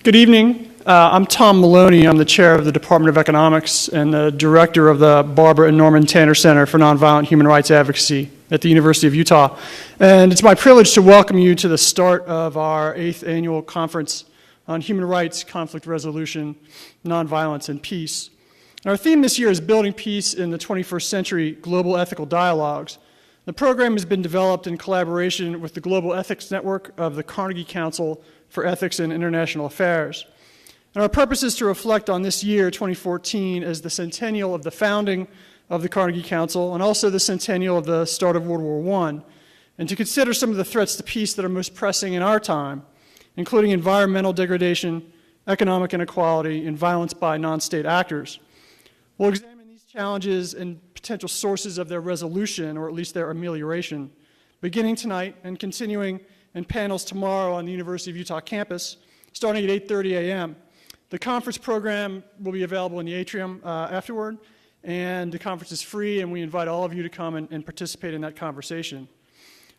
Good evening. I'm Tom Maloney. I'm the chair of the Department of Economics and the director of the Barbara and Norman Tanner Center for Nonviolent Human Rights Advocacy at the University of Utah. And it's my privilege to welcome you to the start of our 8th annual conference on human rights, conflict resolution, nonviolence, and peace. And our theme this year is Building Peace in the 21st Century, Global Ethical Dialogues. The program has been developed in collaboration with the Global Ethics Network of the Carnegie Council for Ethics and International Affairs. And our purpose is to reflect on this year, 2014, as the centennial of the founding of the Carnegie Council and also the centennial of the start of World War I, and to consider some of the threats to peace that are most pressing in our time, including environmental degradation, economic inequality, and violence by non-state actors. We'll examine these challenges and potential sources of their resolution, or at least their amelioration, beginning tonight and continuing in panels tomorrow on the University of Utah campus, starting at 8:30 a.m. The conference program will be available in the atrium afterward, and the conference is free, and we invite all of you to come and participate in that conversation.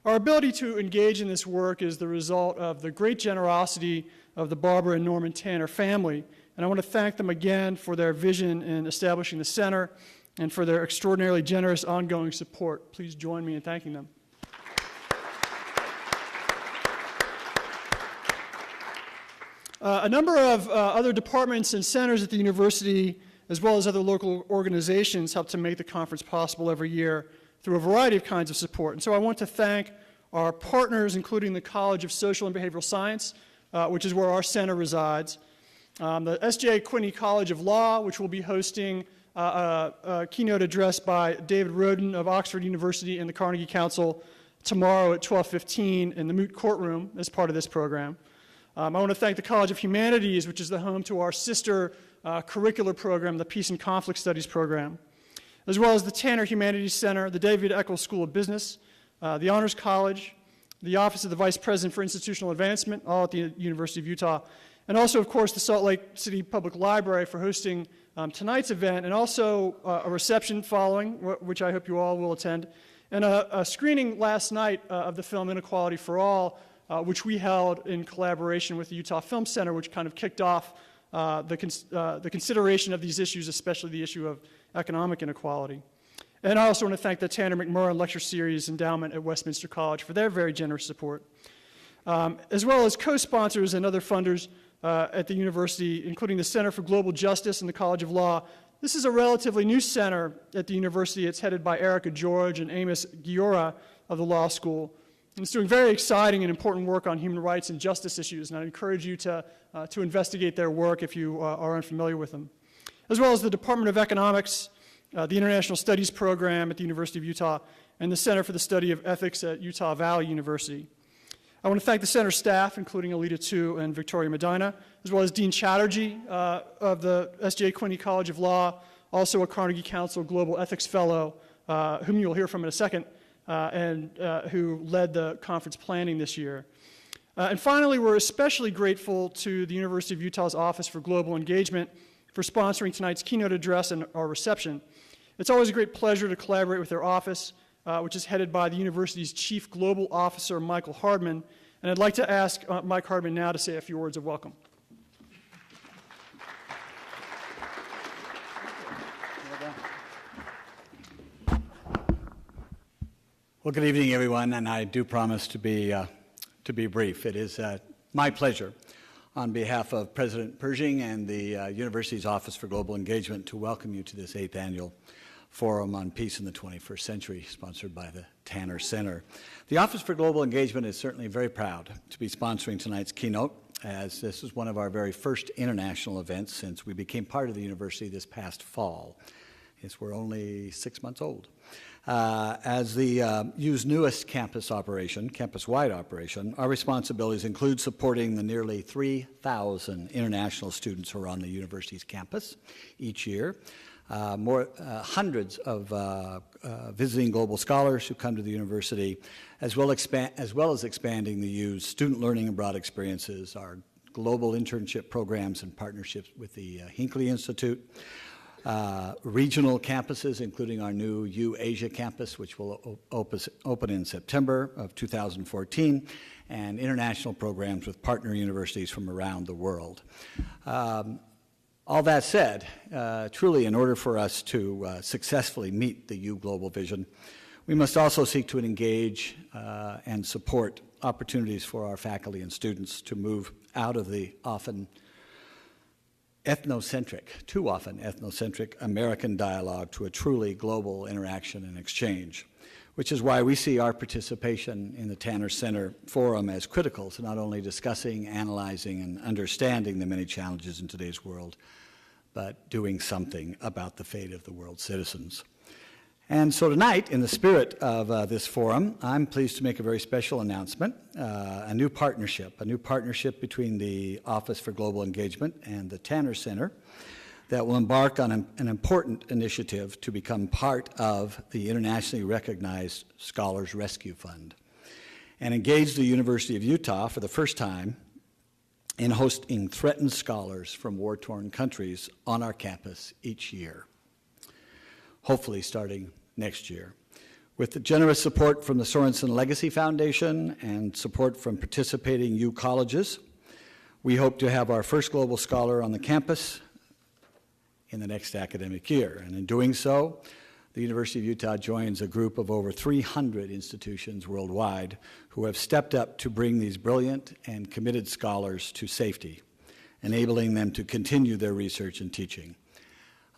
Our ability to engage in this work is the result of the great generosity of the Barbara and Norman Tanner family, and I want to thank them again for their vision in establishing the center and for their extraordinarily generous ongoing support. Please join me in thanking them. A number of other departments and centers at the university, as well as other local organizations, help to make the conference possible every year through a variety of kinds of support. And so I want to thank our partners, including the College of Social and Behavioral Science, which is where our center resides, the S.J. Quinney College of Law, which will be hosting a keynote address by David Roden of Oxford University and the Carnegie Council tomorrow at 12:15 in the Moot Courtroom as part of this program. I want to thank the College of Humanities, which is the home to our sister curricular program, the Peace and Conflict Studies program, as well as the Tanner Humanities Center, the David Eccles School of Business, the Honors College, the Office of the Vice President for Institutional Advancement, all at the University of Utah, and also, of course, the Salt Lake City Public Library for hosting tonight's event, and also a reception following, which I hope you all will attend, and a screening last night of the film Inequality for All, which we held in collaboration with the Utah Film Center, which kind of kicked off the consideration of these issues, especially the issue of economic inequality. And I also want to thank the Tanner McMurran Lecture Series Endowment at Westminster College for their very generous support, as well as co-sponsors and other funders at the university, including the Center for Global Justice and the College of Law. This is a relatively new center at the university. It's headed by Erica George and Amos Giora of the law school. And it's doing very exciting and important work on human rights and justice issues, and I encourage you to investigate their work if you are unfamiliar with them. As well as the Department of Economics, the International Studies Program at the University of Utah, and the Center for the Study of Ethics at Utah Valley University. I want to thank the center staff, including Alita Tu and Victoria Medina, as well as Dean Chatterjee of the S.J. Quinney College of Law, also a Carnegie Council Global Ethics Fellow, whom you'll hear from in a second, and who led the conference planning this year. And finally, we're especially grateful to the University of Utah's Office for Global Engagement for sponsoring tonight's keynote address and our reception. It's always a great pleasure to collaborate with their office, which is headed by the university's Chief Global Officer, Michael Hardman. And I'd like to ask Mike Hardman now to say a few words of welcome. Well, good evening, everyone, and I do promise to be brief. It is my pleasure, on behalf of President Pershing and the university's Office for Global Engagement, to welcome you to this 8th annual Forum on Peace in the 21st Century, sponsored by the Tanner Center. The Office for Global Engagement is certainly very proud to be sponsoring tonight's keynote, as this is one of our very first international events since we became part of the university this past fall. Yes, we're only 6 months old. As the U's newest campus-wide operation, our responsibilities include supporting the nearly 3,000 international students who are on the university's campus each year, hundreds of visiting global scholars who come to the university, as well as expanding the U's student learning abroad experiences, our global internship programs and partnerships with the Hinckley Institute, regional campuses, including our new U Asia campus, which will open in September of 2014, and international programs with partner universities from around the world. All that said, truly, in order for us to successfully meet the U Global Vision, we must also seek to engage and support opportunities for our faculty and students to move out of the too often ethnocentric American dialogue to a truly global interaction and exchange, which is why we see our participation in the Tanner Center Forum as critical to not only discussing, analyzing, and understanding the many challenges in today's world, but doing something about the fate of the world's citizens. And so tonight, in the spirit of this forum, I'm pleased to make a very special announcement, a new partnership between the Office for Global Engagement and the Tanner Center that will embark on an important initiative to become part of the internationally recognized Scholars Rescue Fund and engage the University of Utah for the first time in hosting threatened scholars from war-torn countries on our campus each year, hopefully starting next year. With the generous support from the Sorensen Legacy Foundation and support from participating U colleges, we hope to have our first global scholar on the campus in the next academic year. And in doing so, the University of Utah joins a group of over 300 institutions worldwide who have stepped up to bring these brilliant and committed scholars to safety, enabling them to continue their research and teaching.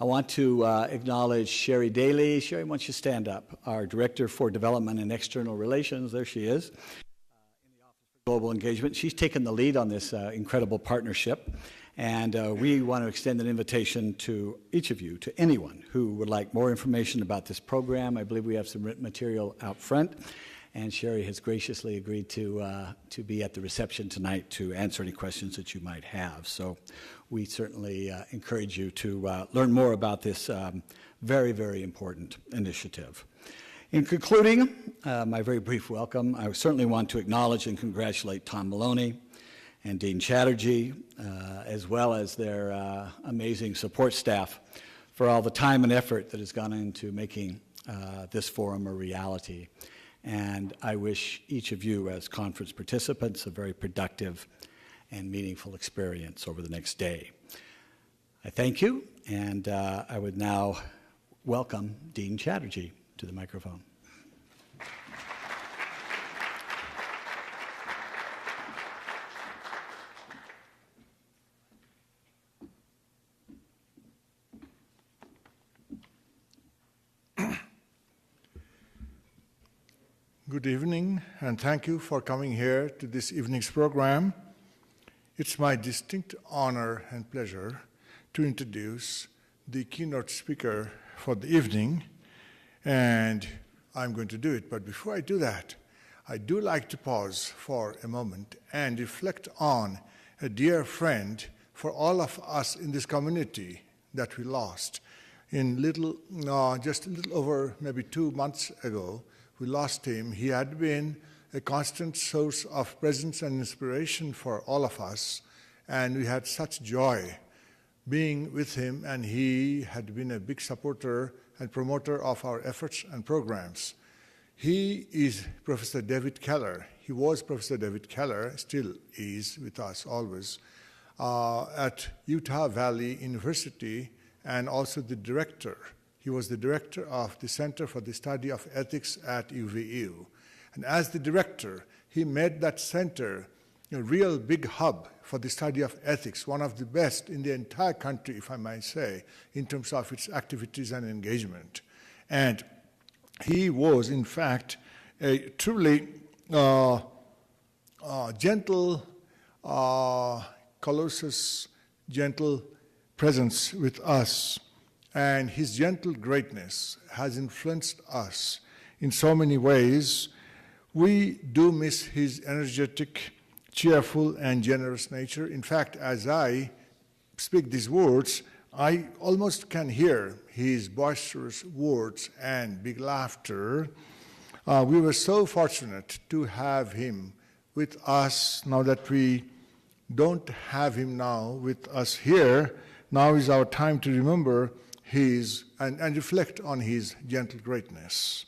I want to acknowledge Sherry Daly. Sherry, why don't you stand up? Our Director for Development and External Relations, there she is, in the Office for Global Engagement. She's taken the lead on this incredible partnership, and we want to extend an invitation to each of you, to anyone who would like more information about this program. I believe we have some written material out front, and Sherry has graciously agreed to be at the reception tonight to answer any questions that you might have. So we certainly encourage you to learn more about this very, very important initiative. In concluding my very brief welcome, I certainly want to acknowledge and congratulate Tom Maloney and Dean Chatterjee, as well as their amazing support staff for all the time and effort that has gone into making this forum a reality. And I wish each of you as conference participants a very productive and meaningful experience over the next day. I thank you, and I would now welcome Dean Chatterjee to the microphone. Good evening, and thank you for coming here to this evening's program. It's my distinct honor and pleasure to introduce the keynote speaker for the evening, and I'm going to do it. But before I do that, I do like to pause for a moment and reflect on a dear friend for all of us in this community that we lost. Just a little over maybe 2 months ago, we lost him. He had been a constant source of presence and inspiration for all of us, and we had such joy being with him, and he had been a big supporter and promoter of our efforts and programs. He is Professor David Keller. He was Professor David Keller, still is with us always, at Utah Valley University, and also the director. He was the director of the Center for the Study of Ethics at UVU. And as the director, he made that center a real big hub for the study of ethics, one of the best in the entire country, if I might say, in terms of its activities and engagement. And he was, in fact, a truly gentle, colossus, gentle presence with us. And his gentle greatness has influenced us in so many ways. We do miss his energetic, cheerful, and generous nature. In fact, as I speak these words, I almost can hear his boisterous words and big laughter. We were so fortunate to have him with us. Now that we don't have him now with us here, now is our time to remember and reflect on his gentle greatness.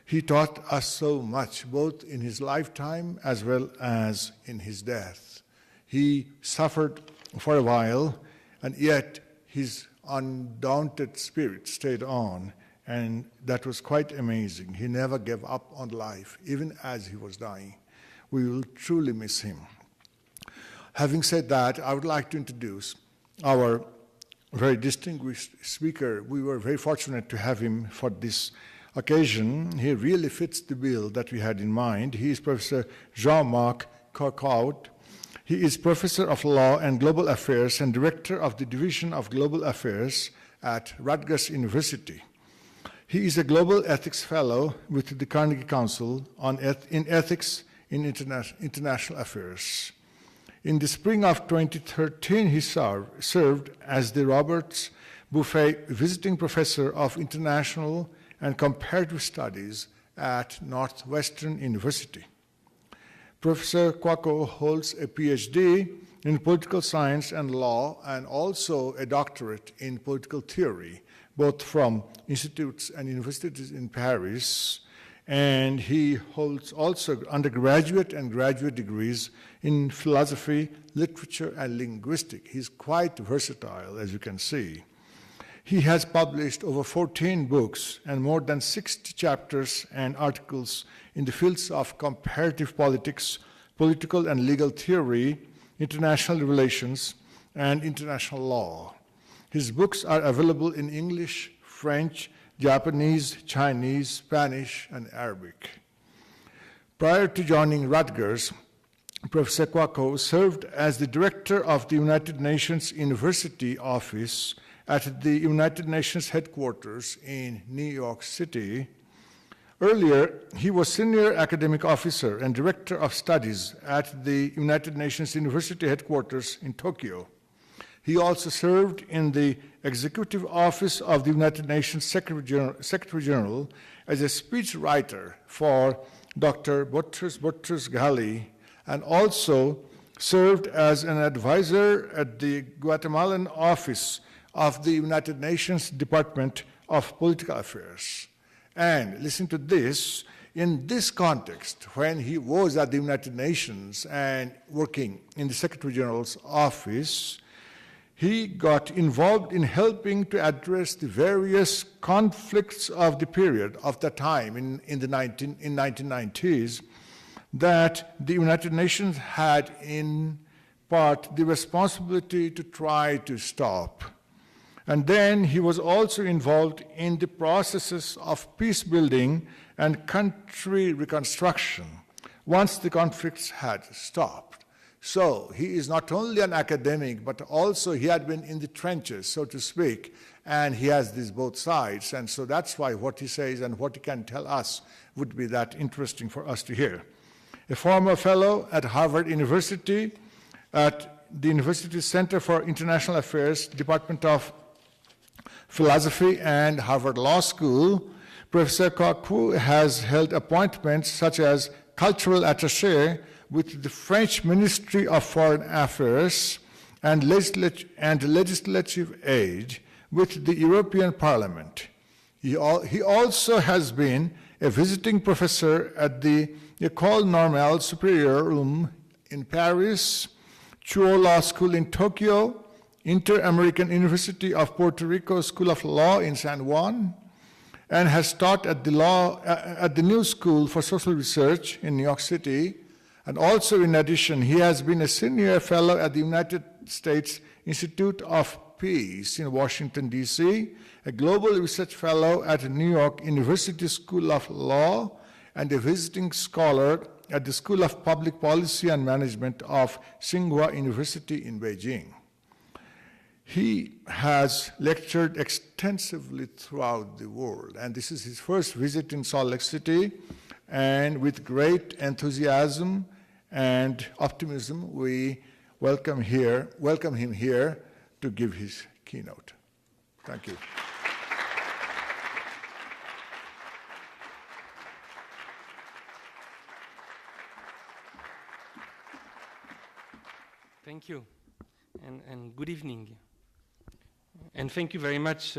He taught us so much, both in his lifetime as well as in his death. He suffered for a while, and yet his undaunted spirit stayed on, and that was quite amazing. He never gave up on life, even as he was dying. We will truly miss him. Having said that, I would like to introduce our very distinguished speaker. We were very fortunate to have him for this occasion. He really fits the bill that we had in mind. He is Professor Jean-Marc Keynote. He is Professor of Law and Global Affairs and Director of the Division of Global Affairs at Rutgers University. He is a Global Ethics Fellow with the Carnegie Council in Ethics in International Affairs. In the spring of 2013, he served as the Roberts Buffet Visiting Professor of International and Comparative Studies at Northwestern University. Professor Kwako holds a PhD in political science and law and also a doctorate in political theory, both from institutes and universities in Paris. And he holds also undergraduate and graduate degrees in philosophy, literature, and linguistics. He's quite versatile, as you can see. He has published over 14 books and more than 60 chapters and articles in the fields of comparative politics, political and legal theory, international relations, and international law. His books are available in English, French, Japanese, Chinese, Spanish, and Arabic. Prior to joining Rutgers, Professor Kwako served as the director of the United Nations University Office at the United Nations headquarters in New York City. Earlier, he was senior academic officer and director of studies at the United Nations University headquarters in Tokyo. He also served in the executive office of the United Nations Secretary General as a speechwriter for Dr. Boutros Ghali, and also served as an advisor at the Guatemalan office of the United Nations Department of Political Affairs. And listen to this, in this context, when he was at the United Nations and working in the Secretary General's office, he got involved in helping to address the various conflicts of the period of the time in the 1990s that the United Nations had in part the responsibility to try to stop. And then he was also involved in the processes of peace building and country reconstruction once the conflicts had stopped. So he is not only an academic, but also he had been in the trenches, so to speak, and he has these both sides. And so that's why what he says and what he can tell us would be that interesting for us to hear. A former fellow at Harvard University, at the University's Center for International Affairs, Department of Philosophy, and Harvard Law School, Professor Kwako has held appointments such as cultural attaché with the French Ministry of Foreign Affairs and legislative aid with the European Parliament. He also has been a visiting professor at the École Normale Supérieure in Paris, Chuo Law School in Tokyo, Inter-American University of Puerto Rico School of Law in San Juan, and has taught at the New School for Social Research in New York City. And also, in addition, he has been a senior fellow at the United States Institute of Peace in Washington, D.C., a global research fellow at New York University School of Law, and a visiting scholar at the School of Public Policy and Management of Tsinghua University in Beijing. He has lectured extensively throughout the world, and this is his first visit in Salt Lake City, and with great enthusiasm and optimism, we welcome him here to give his keynote. Thank you. Thank you, and good evening. And thank you very much,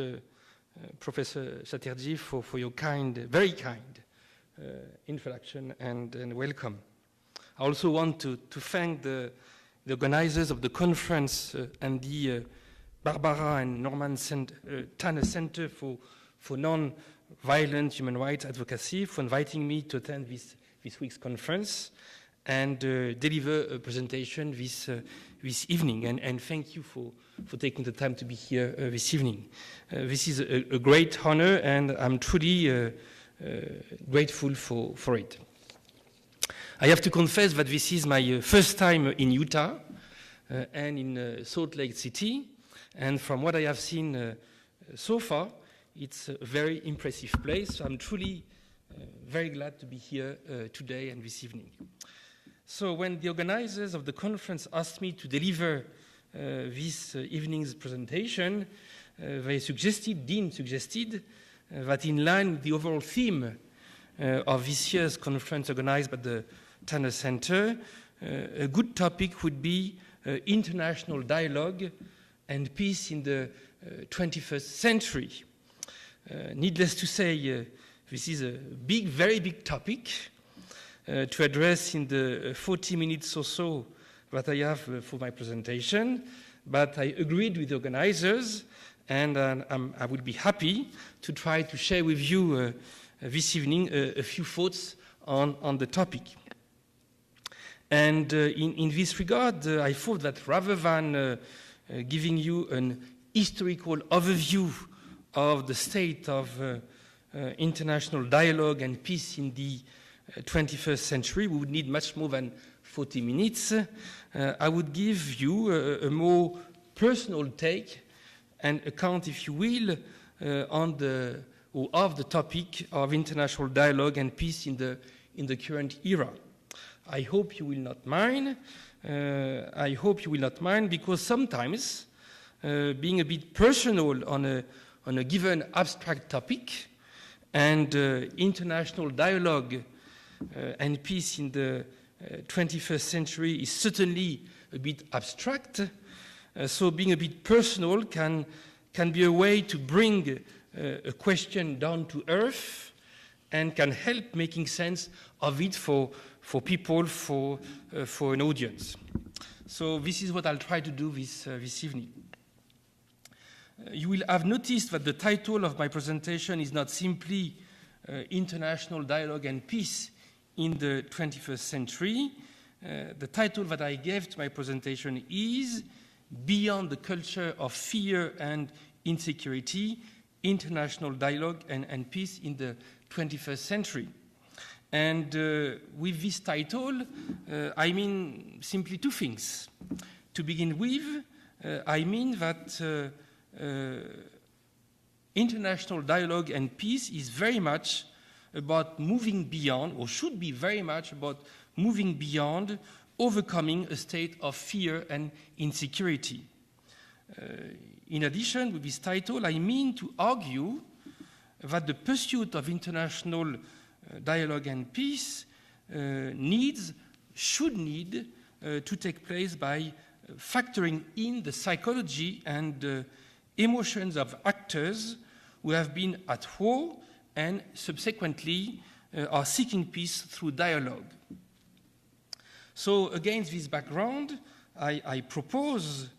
Professor Chatterjee, for your kind, very kind introduction and welcome. I also want to thank the organizers of the conference and the Barbara and Norman Tanner Center for Non-Violent Human Rights Advocacy for inviting me to attend this week's conference and deliver a presentation this evening. And thank you for taking the time to be here this evening. This is a great honor, and I'm truly grateful for it. I have to confess that this is my first time in Utah and in Salt Lake City. And from what I have seen so far, it's a very impressive place. So I'm truly very glad to be here today and this evening. So when the organizers of the conference asked me to deliver this evening's presentation, Dean suggested that in line with the overall theme of this year's conference organized by the Tanner Center, a good topic would be international dialogue and peace in the 21st century. Needless to say, this is a big, very big topic to address in the 40 minutes or so that I have for my presentation, but I agreed with the organizers, and I would be happy to try to share with you this evening a few thoughts on the topic. And in this regard, I thought that rather than giving you an historical overview of the state of international dialogue and peace in the 21st century, we would need much more than 40 minutes. I would give you a more personal take and account, if you will, on of the topic of international dialogue and peace in the current era. I hope you will not mind. Because sometimes being a bit personal on a given abstract topic and international dialogue and peace in the 21st century is certainly a bit abstract. So being a bit personal can be a way to bring a question down to earth and can help making sense of it for people, for an audience. So this is what I'll try to do this evening. You will have noticed that the title of my presentation is not simply International Dialogue and Peace in the 21st Century. The title that I gave to my presentation is Beyond the Culture of Fear and Insecurity, International Dialogue and Peace in the 21st Century. And with this title, I mean simply two things. To begin with, I mean that international dialogue and peace is very much about moving beyond, or should be very much about moving beyond overcoming a state of fear and insecurity. In addition, with this title, I mean to argue that the pursuit of international dialogue and peace should need to take place by factoring in the psychology and emotions of actors who have been at war and subsequently are seeking peace through dialogue. So against this background, I propose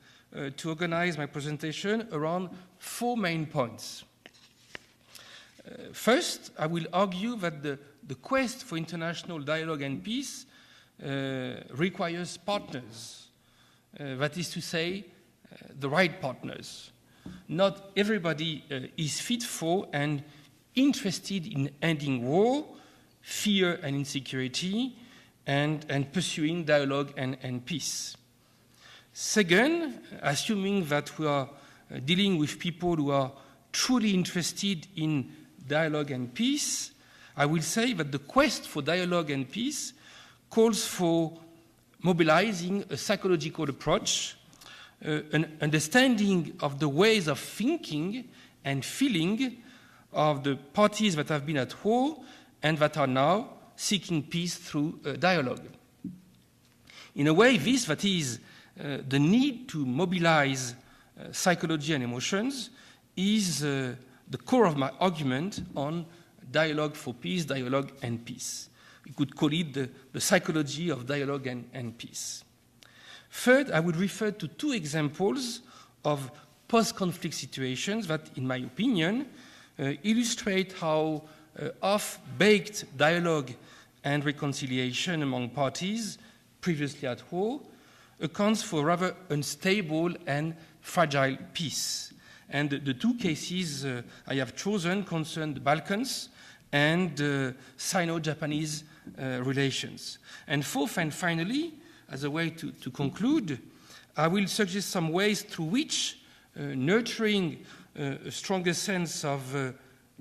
to organize my presentation around four main points. First, I will argue that the quest for international dialogue and peace requires partners. That is to say, the right partners. Not everybody is fit for and interested in ending war, fear and insecurity, and pursuing dialogue and peace. Second, assuming that we are dealing with people who are truly interested in dialogue and peace, I will say that the quest for dialogue and peace calls for mobilizing a psychological approach, an understanding of the ways of thinking and feeling of the parties that have been at war and that are now seeking peace through dialogue. In a way, that is the need to mobilize psychology and emotions is the core of my argument on dialogue for peace, dialogue and peace. We could call it the psychology of dialogue and peace. Third, I would refer to two examples of post-conflict situations that, in my opinion, illustrate how half-baked dialogue and reconciliation among parties previously at war accounts for rather unstable and fragile peace. And the two cases I have chosen concern the Balkans and Sino-Japanese relations. And fourth and finally, as a way to conclude, I will suggest some ways through which nurturing a stronger sense of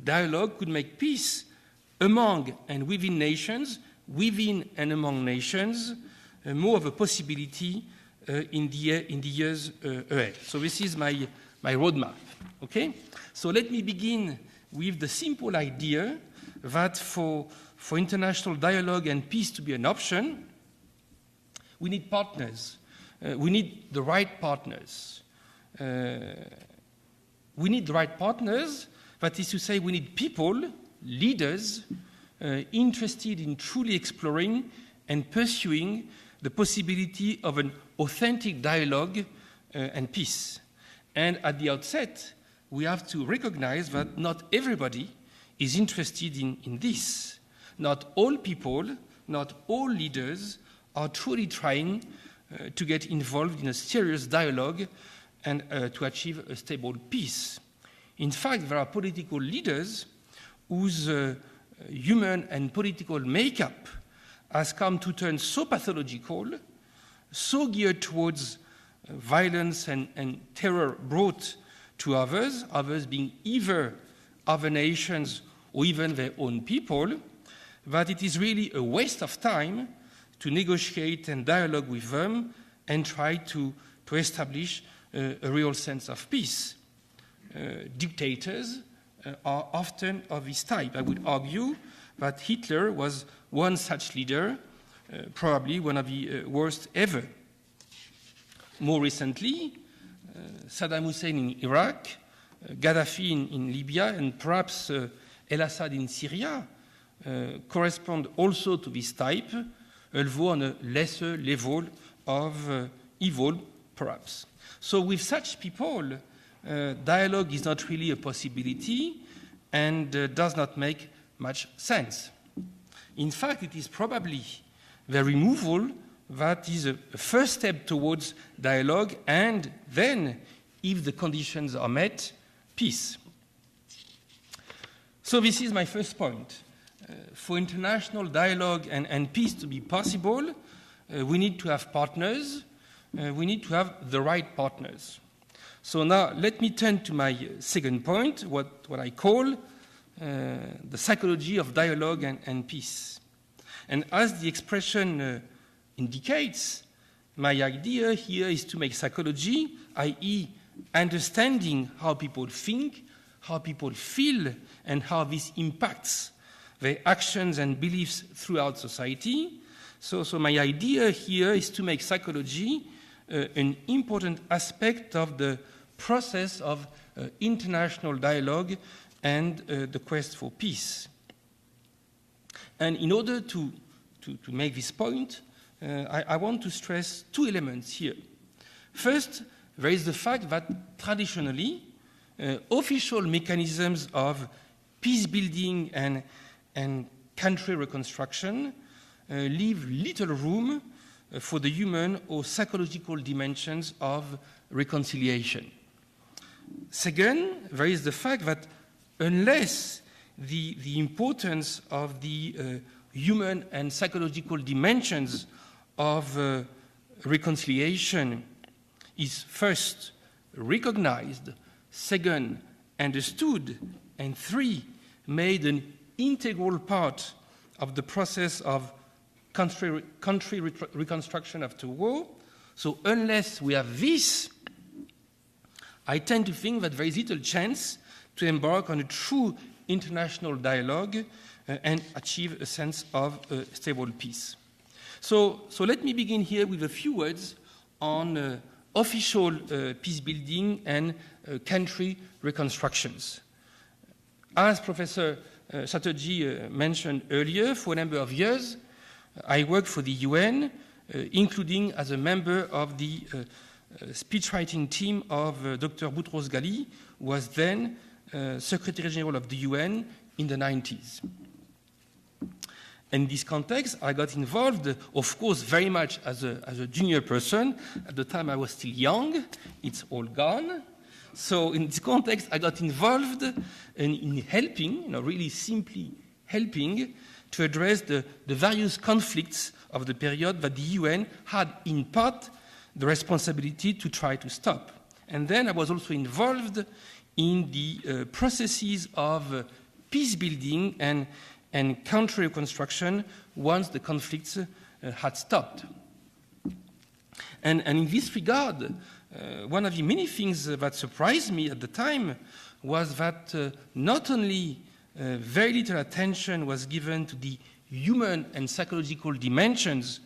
dialogue could make peace among and within nations, within and among nations, more of a possibility in the years ahead. So this is my roadmap, okay? So let me begin with the simple idea that for international dialogue and peace to be an option, we need partners. We need the right partners. We need the right partners, that is to say we need people, leaders, interested in truly exploring and pursuing the possibility of an authentic dialogue and peace. And at the outset, we have to recognize that not everybody is interested in this. Not all people, not all leaders are truly trying to get involved in a serious dialogue and to achieve a stable peace. In fact, there are political leaders whose human and political makeup has come to turn so pathological, so geared towards violence and terror brought to others being either other nations or even their own people, that it is really a waste of time to negotiate and dialogue with them and try to establish a real sense of peace. Dictators are often of this type. I would argue that Hitler was one such leader, probably one of the worst ever. More recently, Saddam Hussein in Iraq, Gaddafi in Libya, and perhaps El-Assad in Syria correspond also to this type, although on a lesser level of evil, perhaps. So with such people, dialogue is not really a possibility and does not make much sense. In fact, it is probably the removal that is a first step towards dialogue, and then, if the conditions are met, peace. So this is my first point. For international dialogue and peace to be possible, we need to have partners. We need to have the right partners. So now let me turn to my second point, what I call the psychology of dialogue and peace. And as the expression indicates, my idea here is to make psychology, i.e. understanding how people think, how people feel, and how this impacts their actions and beliefs throughout society. So my idea here is to make psychology an important aspect of the process of international dialogue and the quest for peace. And in order to make this point, I want to stress two elements here. First, there is the fact that traditionally, official mechanisms of peace building and country reconstruction leave little room for the human or psychological dimensions of reconciliation. Second, there is the fact that unless the importance of the human and psychological dimensions of reconciliation is first recognized, second understood, and three made an integral part of the process of country reconstruction after war. So unless we have this, I tend to think that there is little chance to embark on a true international dialogue and achieve a sense of stable peace. So let me begin here with a few words on official peace building and country reconstructions. As Professor Chatterjee mentioned earlier, for a number of years, I worked for the UN, including as a member of the speechwriting team of Dr. Boutros Ghali, who was then Secretary General of the UN in the 90s. In this context, I got involved, of course, very much as a junior person. At the time, I was still young. It's all gone. So in this context, I got involved in helping, really simply helping, to address the various conflicts of the period that the UN had, in part, the responsibility to try to stop. And then I was also involved in the processes of peace building and country reconstruction once the conflicts had stopped. And in this regard, one of the many things that surprised me at the time was that not only very little attention was given to the human and psychological dimensions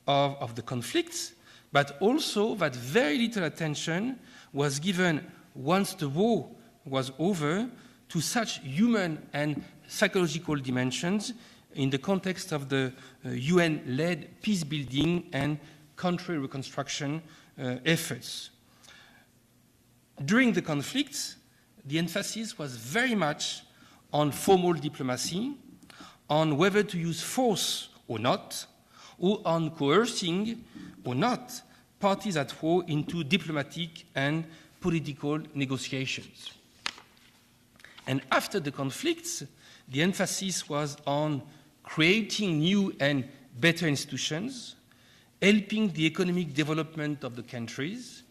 of the conflicts, but also that very little attention was given once the war was over to such human and psychological dimensions in the context of the UN-led peace building and country reconstruction efforts. During the conflicts, the emphasis was very much on formal diplomacy, on whether to use force or not, or on coercing or not parties at war into diplomatic and political negotiations. And after the conflicts, the emphasis was on creating new and better institutions, helping the economic development of the countries,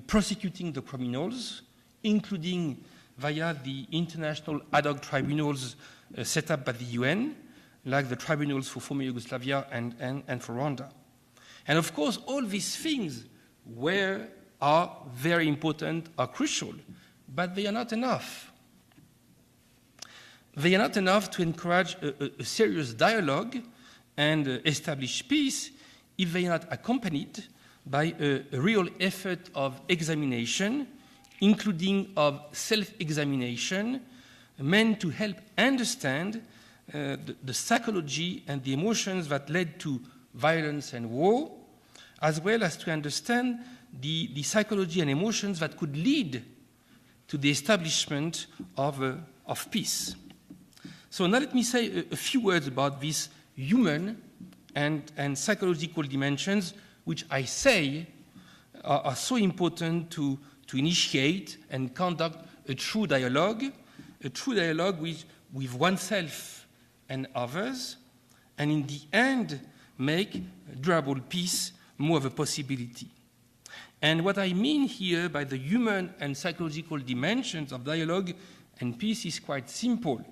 prosecuting the criminals, including via the international ad hoc tribunals set up by the UN, like the tribunals for former Yugoslavia and for Rwanda. And of course, all these things are very important, are crucial, but they are not enough. They are not enough to encourage a serious dialogue and establish peace if they are not accompanied by a real effort of examination, including of self-examination, meant to help understand the psychology and the emotions that led to violence and war, as well as to understand the psychology and emotions that could lead to the establishment of peace. So now let me say a few words about these human and psychological dimensions, which I say are so important to initiate and conduct a true dialogue with oneself and others, and in the end, make durable peace more of a possibility. And what I mean here by the human and psychological dimensions of dialogue and peace is quite simple.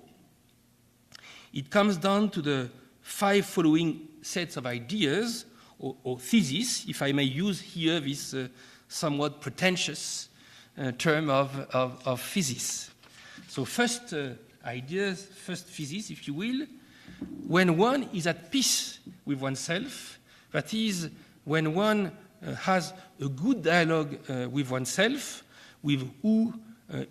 It comes down to the 5 following sets of ideas, or theses, if I may use here this somewhat pretentious term of thesis. So first ideas, first thesis, if you will, when one is at peace with oneself, that is, when one has a good dialogue with oneself, with who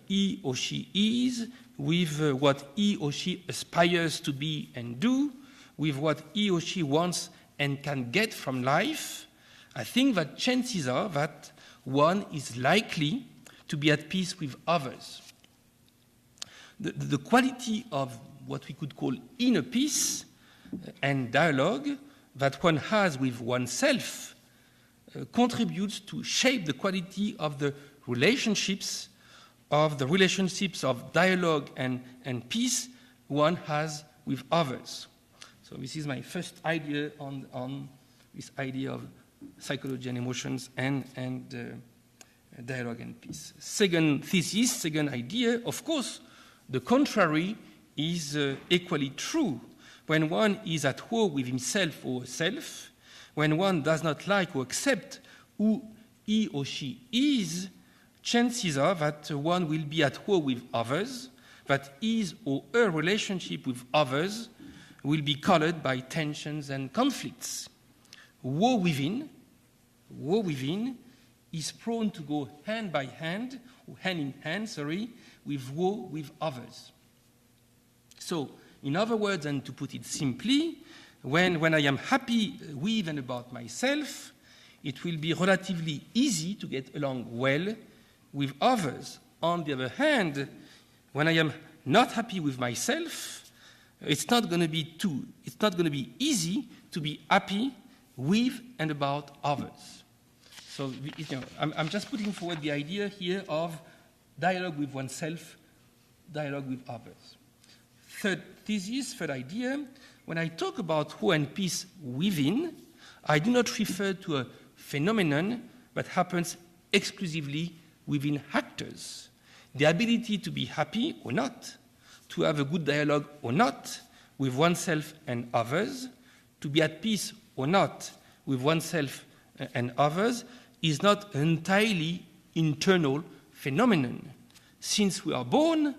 he or she is, with what he or she aspires to be and do, with what he or she wants and can get from life, I think that chances are that one is likely to be at peace with others. The quality of what we could call inner peace and dialogue that one has with oneself contributes to shape the quality of the relationships of dialogue and peace one has with others. So this is my first idea on this idea of psychology and emotions and dialogue and peace. Second thesis, second idea, of course, the contrary is equally true. When one is at war with himself or herself, when one does not like or accept who he or she is, chances are that one will be at war with others, that his or her relationship with others will be colored by tensions and conflicts. War within is prone to go hand by hand, or hand in hand, with woe with others. So, in other words, and to put it simply, when I am happy with and about myself, it will be relatively easy to get along well with others. On the other hand, when I am not happy with myself, it's not going to be easy to be happy with and about others. So, I'm just putting forward the idea here of dialogue with oneself, dialogue with others. Third thesis, third idea, when I talk about woe and peace within, I do not refer to a phenomenon that happens exclusively within actors. The ability to be happy or not, to have a good dialogue or not with oneself and others, to be at peace or not with oneself and others, is not an entirely internal phenomenon. Since we are born,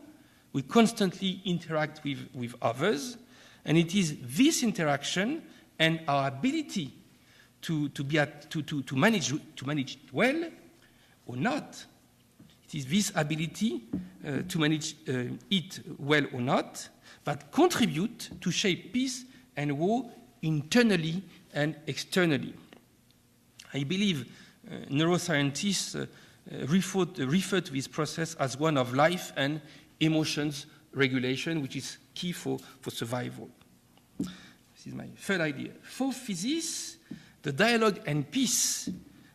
we constantly interact with others, and it is this interaction and our ability to manage it well or not. It is this ability to manage it well or not that contribute to shape peace and war internally and externally. I believe neuroscientists refer to this process as one of life and emotions regulation, which is key for survival. This is my third idea. Fourth thesis, the dialogue and peace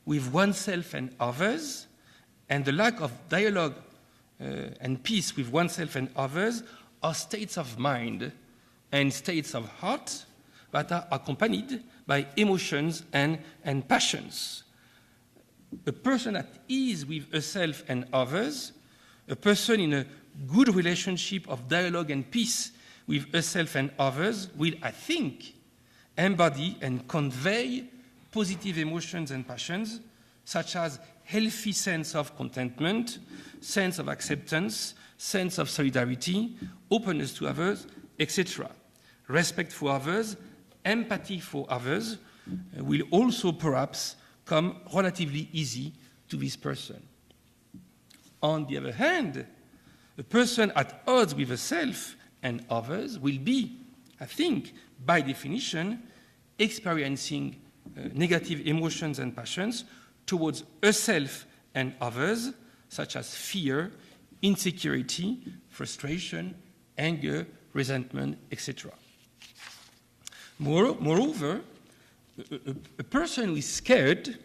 with oneself and others, and the lack of dialogue and peace with oneself and others are states of mind and states of heart that are accompanied by emotions and passions. A person at ease with herself and others, a person in a good relationship of dialogue and peace with herself and others will, I think, embody and convey positive emotions and passions, such as healthy sense of contentment, sense of acceptance, sense of solidarity, openness to others, etc. Respect for others, empathy for others will also perhaps come relatively easy to this person. On the other hand, a person at odds with herself and others will be, I think, by definition, experiencing negative emotions and passions towards herself and others, such as fear, insecurity, frustration, anger, resentment, etc. Moreover, a person who is scared,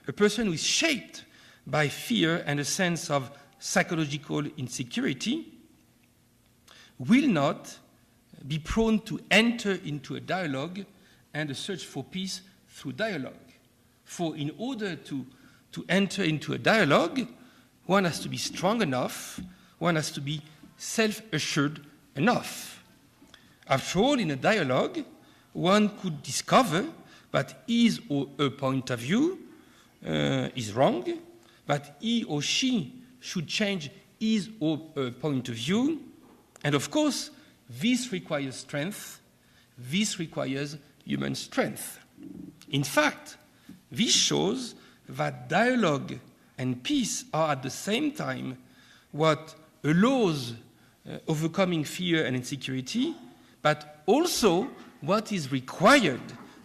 a person who is shaped by fear and a sense of psychological insecurity, will not be prone to enter into a dialogue and a search for peace through dialogue. For in order to enter into a dialogue, one has to be strong enough, one has to be self-assured enough. After all, in a dialogue, one could discover that his or her point of view is wrong, that he or she should change his or her point of view, and of course, this requires strength, this requires human strength. In fact, this shows that dialogue and peace are at the same time what allows overcoming fear and insecurity, but also what is required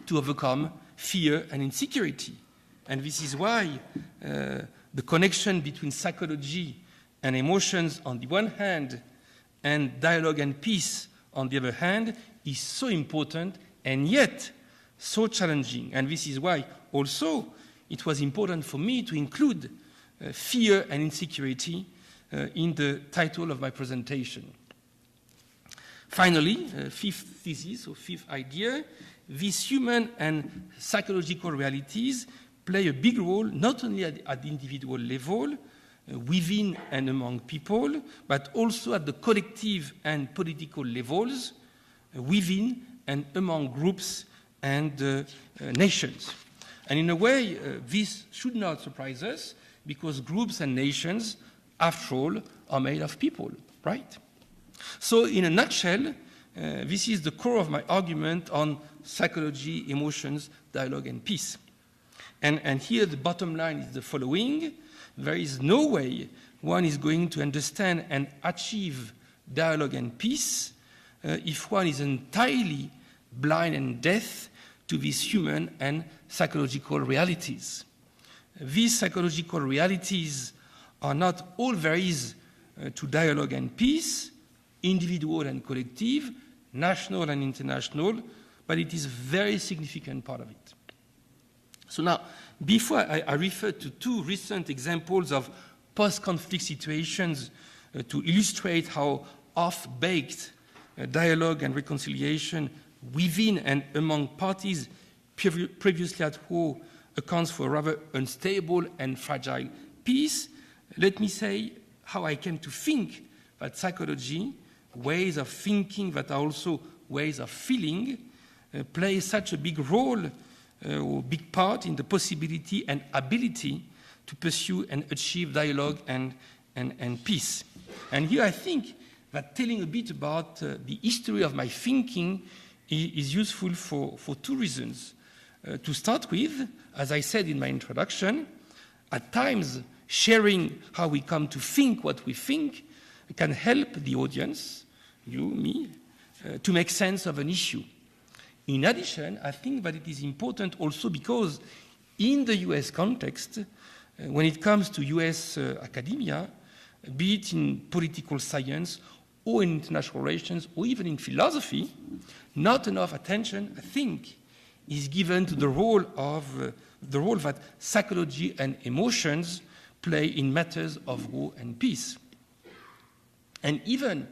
to overcome fear and insecurity. And this is why the connection between psychology and emotions on the one hand and dialogue and peace on the other hand is so important and yet so challenging. And this is why also it was important for me to include fear and insecurity in the title of my presentation. Finally, fifth thesis or fifth idea, these human and psychological realities play a big role not only at the individual level, within and among people, but also at the collective and political levels, within and among groups and nations. And in a way, this should not surprise us, because groups and nations, after all, are made of people, right? So in a nutshell, this is the core of my argument on psychology, emotions, dialogue, and peace. And here the bottom line is the following. There is no way one is going to understand and achieve dialogue and peace if one is entirely blind and deaf to these human and psychological realities. These psychological realities are not all there is to dialogue and peace, individual and collective, national and international, but it is a very significant part of it. So now, before I refer to two recent examples of post-conflict situations to illustrate how off-baked dialogue and reconciliation within and among parties previously at war accounts for a rather unstable and fragile peace, let me say how I came to think that psychology, ways of thinking that are also ways of feeling, play such a big role or big part in the possibility and ability to pursue and achieve dialogue and peace. And here I think that telling a bit about the history of my thinking is useful for two reasons. To start with, as I said in my introduction, at times sharing how we come to think what we think can help the audience, you, me, to make sense of an issue. In addition, I think that it is important also because in the US context, when it comes to US academia, be it in political science or in international relations or even in philosophy, not enough attention, I think, is given to the role that psychology and emotions play in matters of war and peace. And even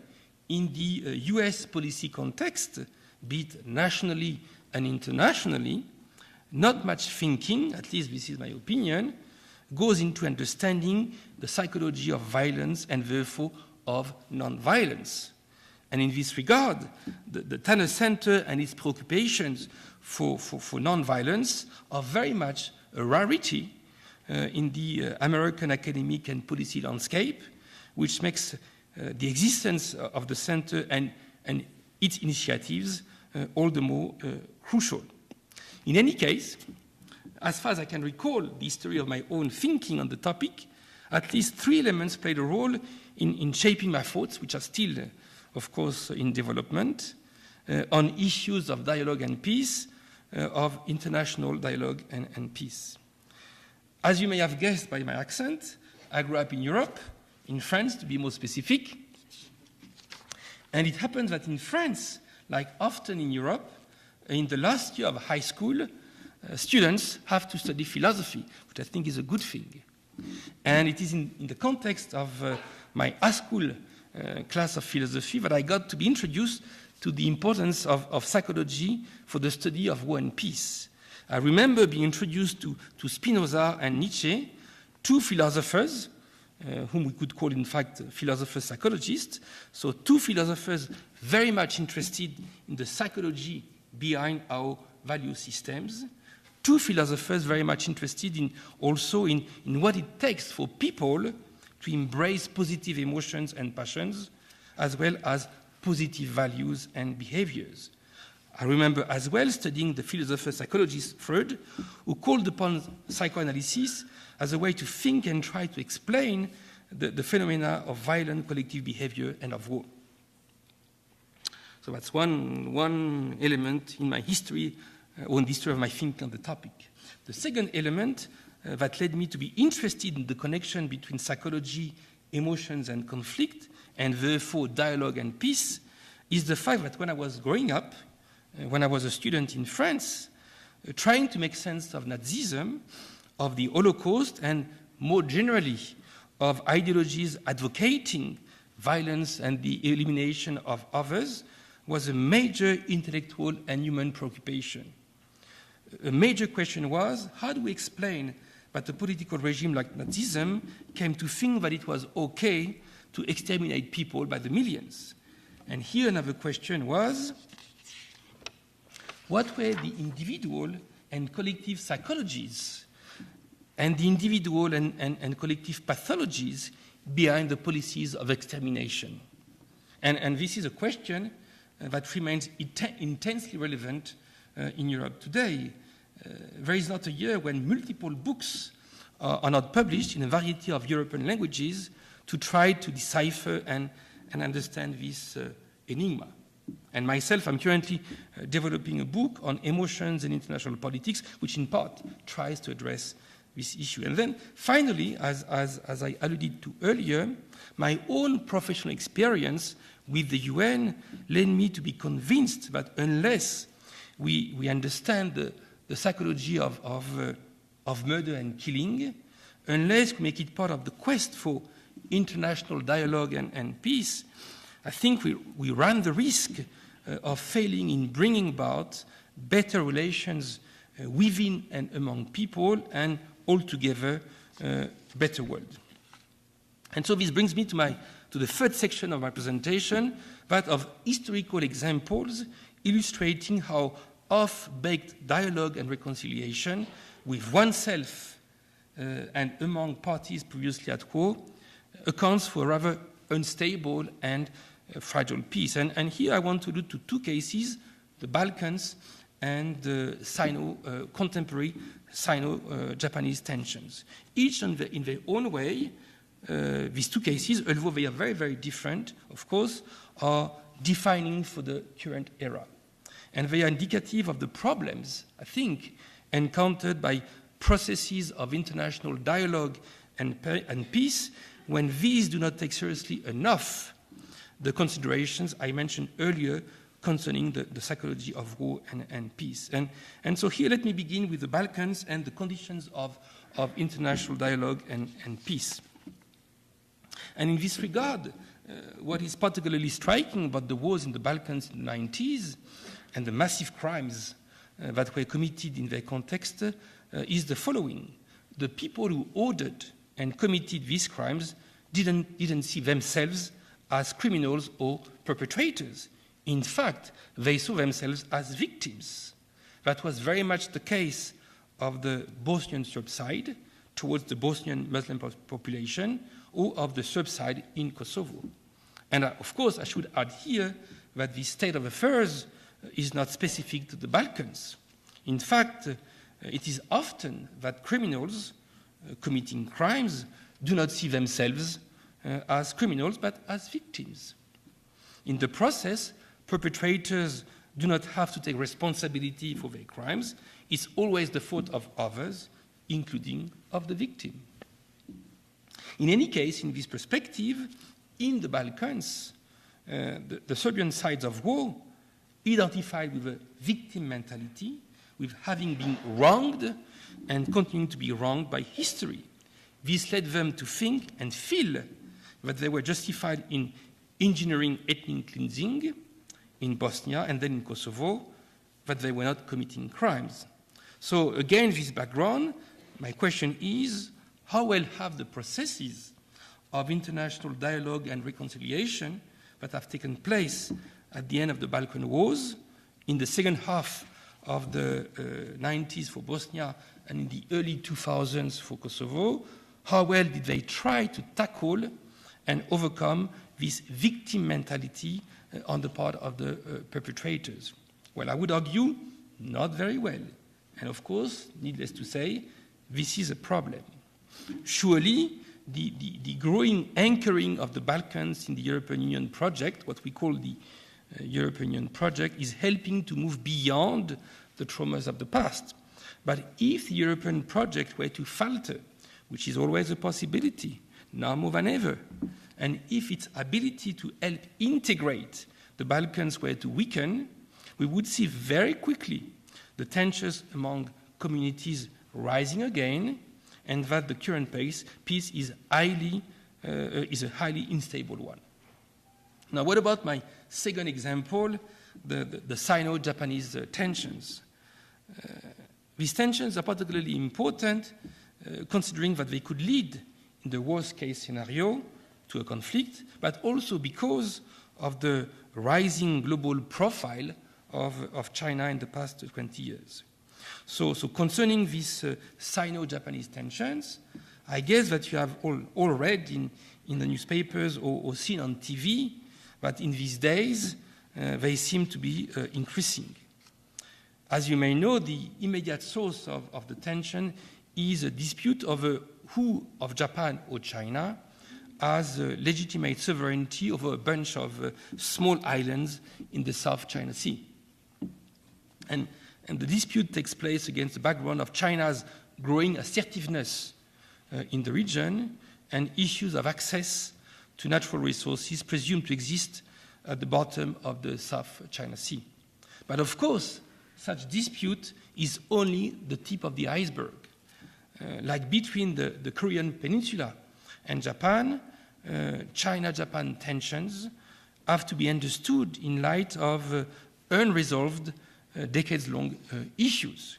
in the US policy context, be it nationally and internationally, not much thinking, at least this is my opinion, goes into understanding the psychology of violence and therefore of non-violence. And in this regard, the Tanner Center and its preoccupations for non-violence are very much a rarity in the American academic and policy landscape, which makes the existence of the center and its initiatives all the more crucial. In any case, as far as I can recall the history of my own thinking on the topic, at least three elements played a role in shaping my thoughts, which are still, of course, in development, on issues of dialogue and peace, of international dialogue and peace. As you may have guessed by my accent, I grew up in Europe, in France to be more specific, and it happens that in France, like often in Europe, in the last year of high school, students have to study philosophy, which I think is a good thing. And it is in the context of my high school class of philosophy that I got to be introduced to the importance of psychology for the study of war and peace. I remember being introduced to Spinoza and Nietzsche, two philosophers, whom we could call, in fact, philosopher-psychologists. So two philosophers very much interested in the psychology behind our value systems. Two philosophers very much interested in what it takes for people to embrace positive emotions and passions, as well as positive values and behaviors. I remember as well studying the philosopher-psychologist Freud, who called upon psychoanalysis as a way to think and try to explain the phenomena of violent collective behavior and of war. So that's one element in my history, or in the history of my thinking on the topic. The second element that led me to be interested in the connection between psychology, emotions, and conflict, and therefore dialogue and peace, is the fact that when I was growing up, when I was a student in France, trying to make sense of Nazism, of the Holocaust, and more generally of ideologies advocating violence and the elimination of others, was a major intellectual and human preoccupation. A major question was, how do we explain that a political regime like Nazism came to think that it was okay to exterminate people by the millions? And here another question was, what were the individual and collective psychologies and the individual and collective pathologies behind the policies of extermination? And this is a question that remains intensely relevant in Europe today. there is not a year when multiple books are not published in a variety of European languages to try to decipher and understand this enigma. And myself, I'm currently developing a book on emotions and international politics, which in part tries to address this issue. And then finally, as I alluded to earlier, my own professional experience with the UN led me to be convinced that unless we understand the psychology of murder and killing, unless we make it part of the quest for international dialogue and peace, I think we run the risk of failing in bringing about better relations within and among people and altogether better world. And so this brings me to the third section of my presentation, that of historical examples illustrating how off-baked dialogue and reconciliation with oneself and among parties previously at war accounts for a rather unstable and fragile peace. And here I want to allude to two cases, the Balkans and the contemporary Sino-Japanese tensions. Each in their own way, these two cases, although they are very, very different, of course, are defining for the current era. And they are indicative of the problems, I think, encountered by processes of international dialogue and peace when these do not take seriously enough the considerations I mentioned earlier concerning the psychology of war and peace. And so here let me begin with the Balkans and the conditions of international dialogue and peace. And in this regard, what is particularly striking about the wars in the Balkans in the 90s and the massive crimes that were committed in their context is the following. The people who ordered and committed these crimes didn't see themselves as criminals or perpetrators. In fact, they saw themselves as victims. That was very much the case of the Bosnian Serb side towards the Bosnian Muslim population, or of the Serb side in Kosovo. And of course, I should add here that this state of affairs is not specific to the Balkans. In fact, it is often that criminals committing crimes do not see themselves as criminals, but as victims. In the process, perpetrators do not have to take responsibility for their crimes. It's always the fault of others, including of the victim. In any case, in this perspective, in the Balkans, the Serbian sides of war identified with a victim mentality, with having been wronged and continuing to be wronged by history. This led them to think and feel that they were justified in engineering ethnic cleansing in Bosnia and then in Kosovo, that they were not committing crimes. So again, this background, my question is, how well have the processes of international dialogue and reconciliation that have taken place at the end of the Balkan Wars, in the second half of the 90s for Bosnia and in the early 2000s for Kosovo, how well did they try to tackle and overcome this victim mentality on the part of the perpetrators? Well, I would argue not very well. And of course, needless to say, this is a problem. Surely, the growing anchoring of the Balkans in the European Union project, what we call the European Union project, is helping to move beyond the traumas of the past. But if the European project were to falter, which is always a possibility, now more than ever, and if its ability to help integrate the Balkans were to weaken, we would see very quickly the tensions among communities rising again, and that the current peace is a highly unstable one. Now, what about my second example, the Sino-Japanese tensions? These tensions are particularly important considering that they could lead, in the worst-case scenario, to a conflict, but also because of the rising global profile of China in the past 20 years. So concerning these Sino-Japanese tensions, I guess that you have all read in the newspapers or seen on TV that in these days they seem to be increasing. As you may know, the immediate source of the tension is a dispute over who of Japan or China has legitimate sovereignty over a bunch of small islands in the South China Sea. And the dispute takes place against the background of China's growing assertiveness in the region and issues of access to natural resources presumed to exist at the bottom of the South China Sea. But of course, such dispute is only the tip of the iceberg. Like between the Korean Peninsula and Japan, China-Japan tensions have to be understood in light of unresolved, decades-long issues.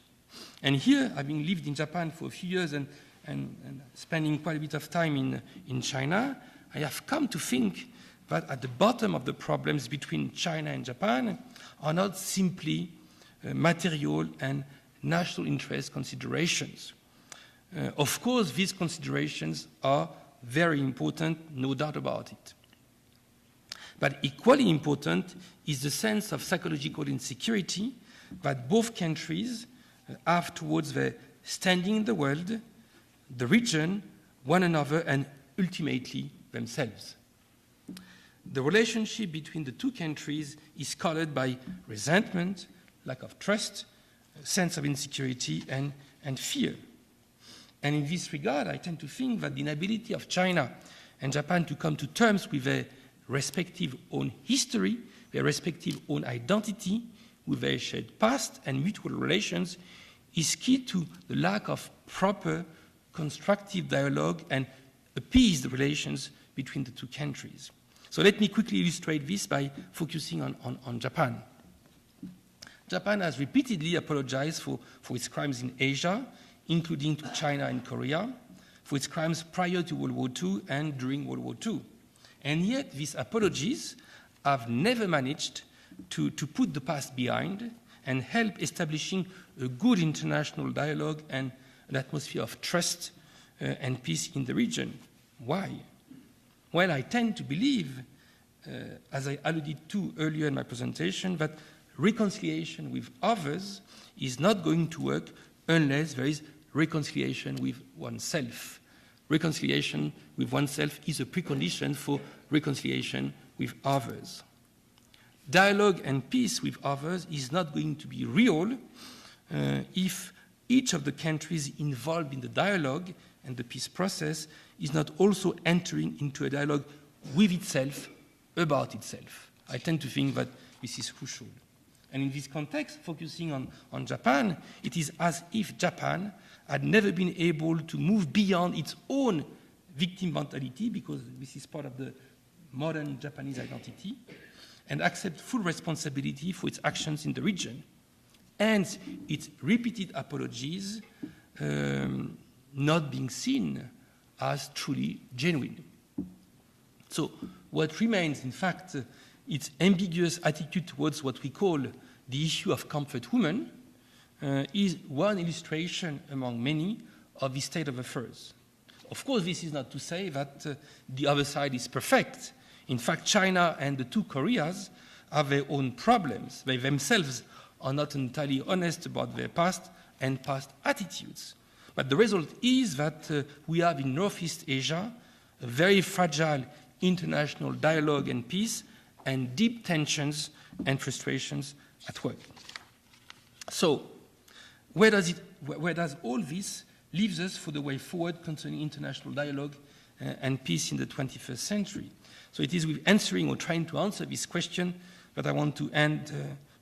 And here, having lived in Japan for a few years and spending quite a bit of time in China, I have come to think that at the bottom of the problems between China and Japan are not simply material and national interest considerations. Of course, these considerations are very important, no doubt about it. But equally important is the sense of psychological insecurity that both countries have towards their standing in the world, the region, one another, and ultimately themselves. The relationship between the two countries is colored by resentment, lack of trust, sense of insecurity, and fear. And in this regard, I tend to think that the inability of China and Japan to come to terms with their respective own history, their respective own identity, with their shared past and mutual relations, is key to the lack of proper constructive dialogue and appease the relations between the two countries. So let me quickly illustrate this by focusing on Japan. Japan has repeatedly apologized for its crimes in Asia, including to China and Korea, for its crimes prior to World War II and during World War II. And yet these apologies have never managed to put the past behind and help establishing a good international dialogue and an atmosphere of trust and peace in the region. Why? Well, I tend to believe, as I alluded to earlier in my presentation, that reconciliation with others is not going to work unless there is reconciliation with oneself. Reconciliation with oneself is a precondition for reconciliation with others. Dialogue and peace with others is not going to be real if each of the countries involved in the dialogue and the peace process is not also entering into a dialogue with itself about itself. I tend to think that this is crucial. And in this context, focusing on Japan, it is as if Japan had never been able to move beyond its own victim mentality, because this is part of the modern Japanese identity, and accept full responsibility for its actions in the region. And its repeated apologies not being seen as truly genuine. So what remains, in fact, its ambiguous attitude towards what we call the issue of comfort women is one illustration among many of the state of affairs. Of course, this is not to say that the other side is perfect. In fact, China and the two Koreas have their own problems. They themselves are not entirely honest about their past and past attitudes. But the result is that we have in Northeast Asia a very fragile international dialogue and peace and deep tensions and frustrations at work. So, where does all this leave us for the way forward concerning international dialogue and peace in the 21st century? So it is with answering or trying to answer this question that I want to end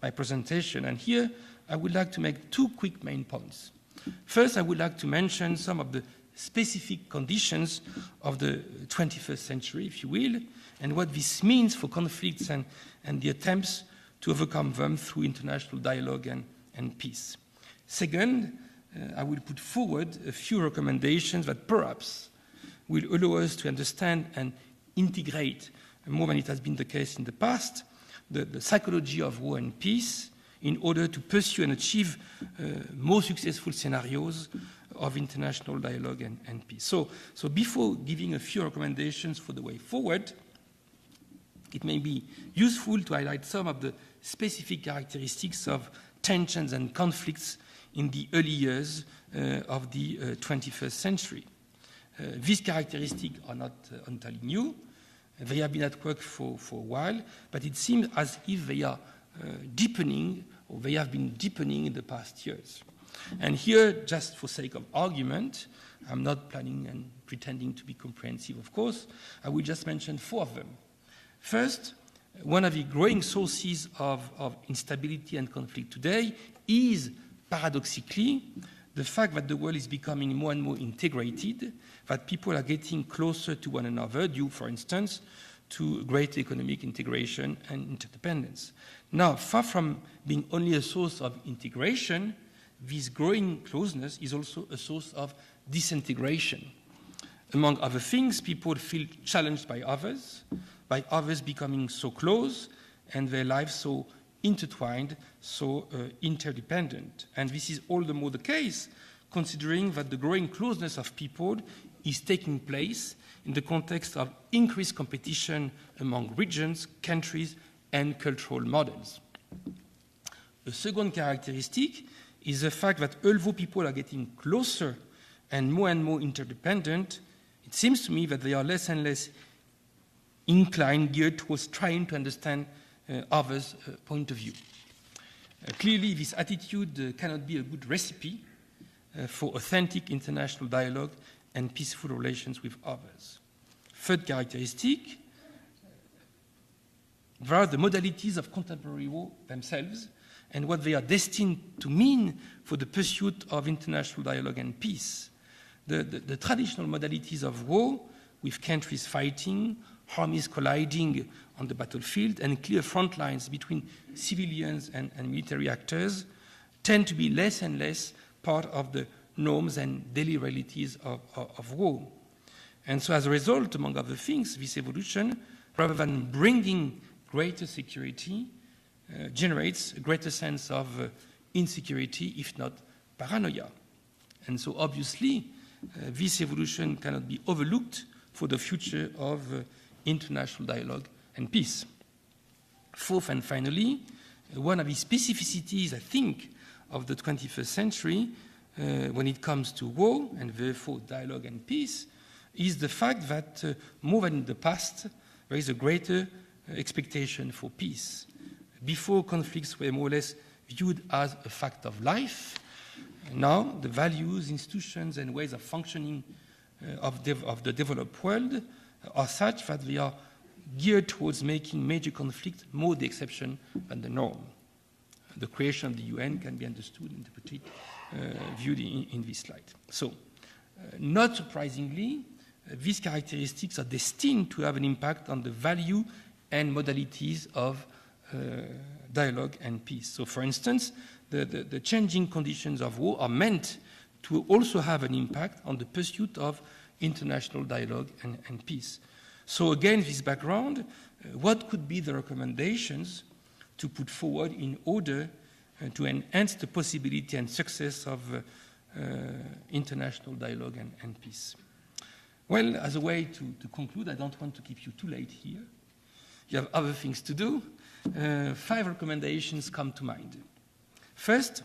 my presentation. And here I would like to make two quick main points. First, I would like to mention some of the specific conditions of the 21st century, if you will, and what this means for conflicts and the attempts to overcome them through international dialogue and peace. Second, I will put forward a few recommendations that perhaps will allow us to understand and integrate, more than it has been the case in the past, the psychology of war and peace in order to pursue and achieve more successful scenarios of international dialogue and peace. So before giving a few recommendations for the way forward, it may be useful to highlight some of the specific characteristics of tensions and conflicts in the early years of the 21st century. These characteristics are not entirely new. They have been at work for a while, but it seems as if they are deepening, or they have been deepening in the past years. And here, just for sake of argument, I'm not planning and pretending to be comprehensive, of course, I will just mention 4 of them. First, one of the growing sources of instability and conflict today is, paradoxically, the fact that the world is becoming more and more integrated, that people are getting closer to one another due, for instance, to greater economic integration and interdependence. Now, far from being only a source of integration, this growing closeness is also a source of disintegration. Among other things, people feel challenged by others becoming so close, and their lives so intertwined, so interdependent. And this is all the more the case, considering that the growing closeness of people is taking place in the context of increased competition among regions, countries, and cultural models. The second characteristic is the fact that although people are getting closer and more interdependent, it seems to me that they are less and less inclined, geared towards trying to understand others' point of view. Clearly, this attitude cannot be a good recipe for authentic international dialogue and peaceful relations with others. Third characteristic, there are the modalities of contemporary war themselves and what they are destined to mean for the pursuit of international dialogue and peace. The traditional modalities of war, with countries fighting, armies colliding on the battlefield, and clear front lines between civilians and military actors, tend to be less and less part of the norms and daily realities of war. And so as a result, among other things, this evolution, rather than bringing greater security, generates a greater sense of insecurity, if not paranoia. And so obviously, this evolution cannot be overlooked for the future of international dialogue and peace. Fourth and finally, one of the specificities, I think, of the 21st century when it comes to war and therefore dialogue and peace is the fact that more than in the past, there is a greater expectation for peace. Before, conflicts were more or less viewed as a fact of life. Now, the values, institutions, and ways of functioning of the developed world are such that they are geared towards making major conflict more the exception than the norm. The creation of the UN can be understood, interpreted, viewed in this slide. So, not surprisingly, these characteristics are destined to have an impact on the value and modalities of dialogue and peace. So, for instance, the changing conditions of war are meant to also have an impact on the pursuit of international dialogue and peace. So again, this background, what could be the recommendations to put forward in order to enhance the possibility and success of international dialogue and peace? Well, as a way to conclude, I don't want to keep you too late here. You have other things to do. 5 recommendations come to mind. First,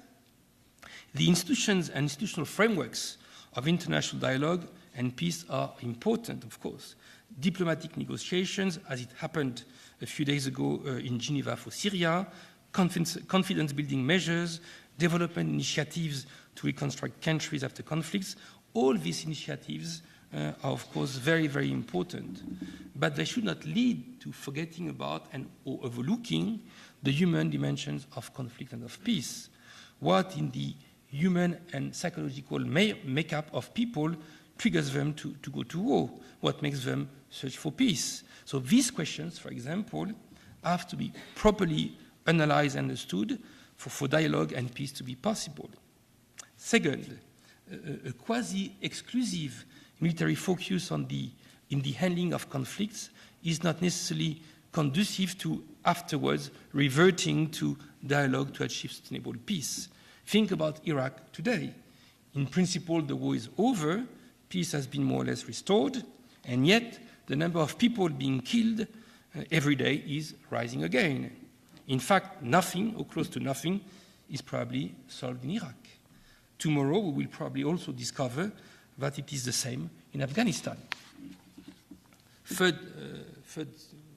the institutions and institutional frameworks of international dialogue and peace are important, of course. Diplomatic negotiations, as it happened a few days ago in Geneva for Syria, confidence-building measures, development initiatives to reconstruct countries after conflicts, all these initiatives are, of course, very, very important. But they should not lead to forgetting about or overlooking the human dimensions of conflict and of peace. What in the human and psychological makeup of people triggers them to go to war? What makes them search for peace? So these questions, for example, have to be properly analyzed and understood for dialogue and peace to be possible. Second, a quasi-exclusive military focus in the handling of conflicts is not necessarily conducive to afterwards reverting to dialogue to achieve sustainable peace. Think about Iraq today. In principle, the war is over, peace has been more or less restored, and yet the number of people being killed every day is rising again. In fact, nothing, or close to nothing, is probably solved in Iraq. Tomorrow, we will probably also discover that it is the same in Afghanistan. Third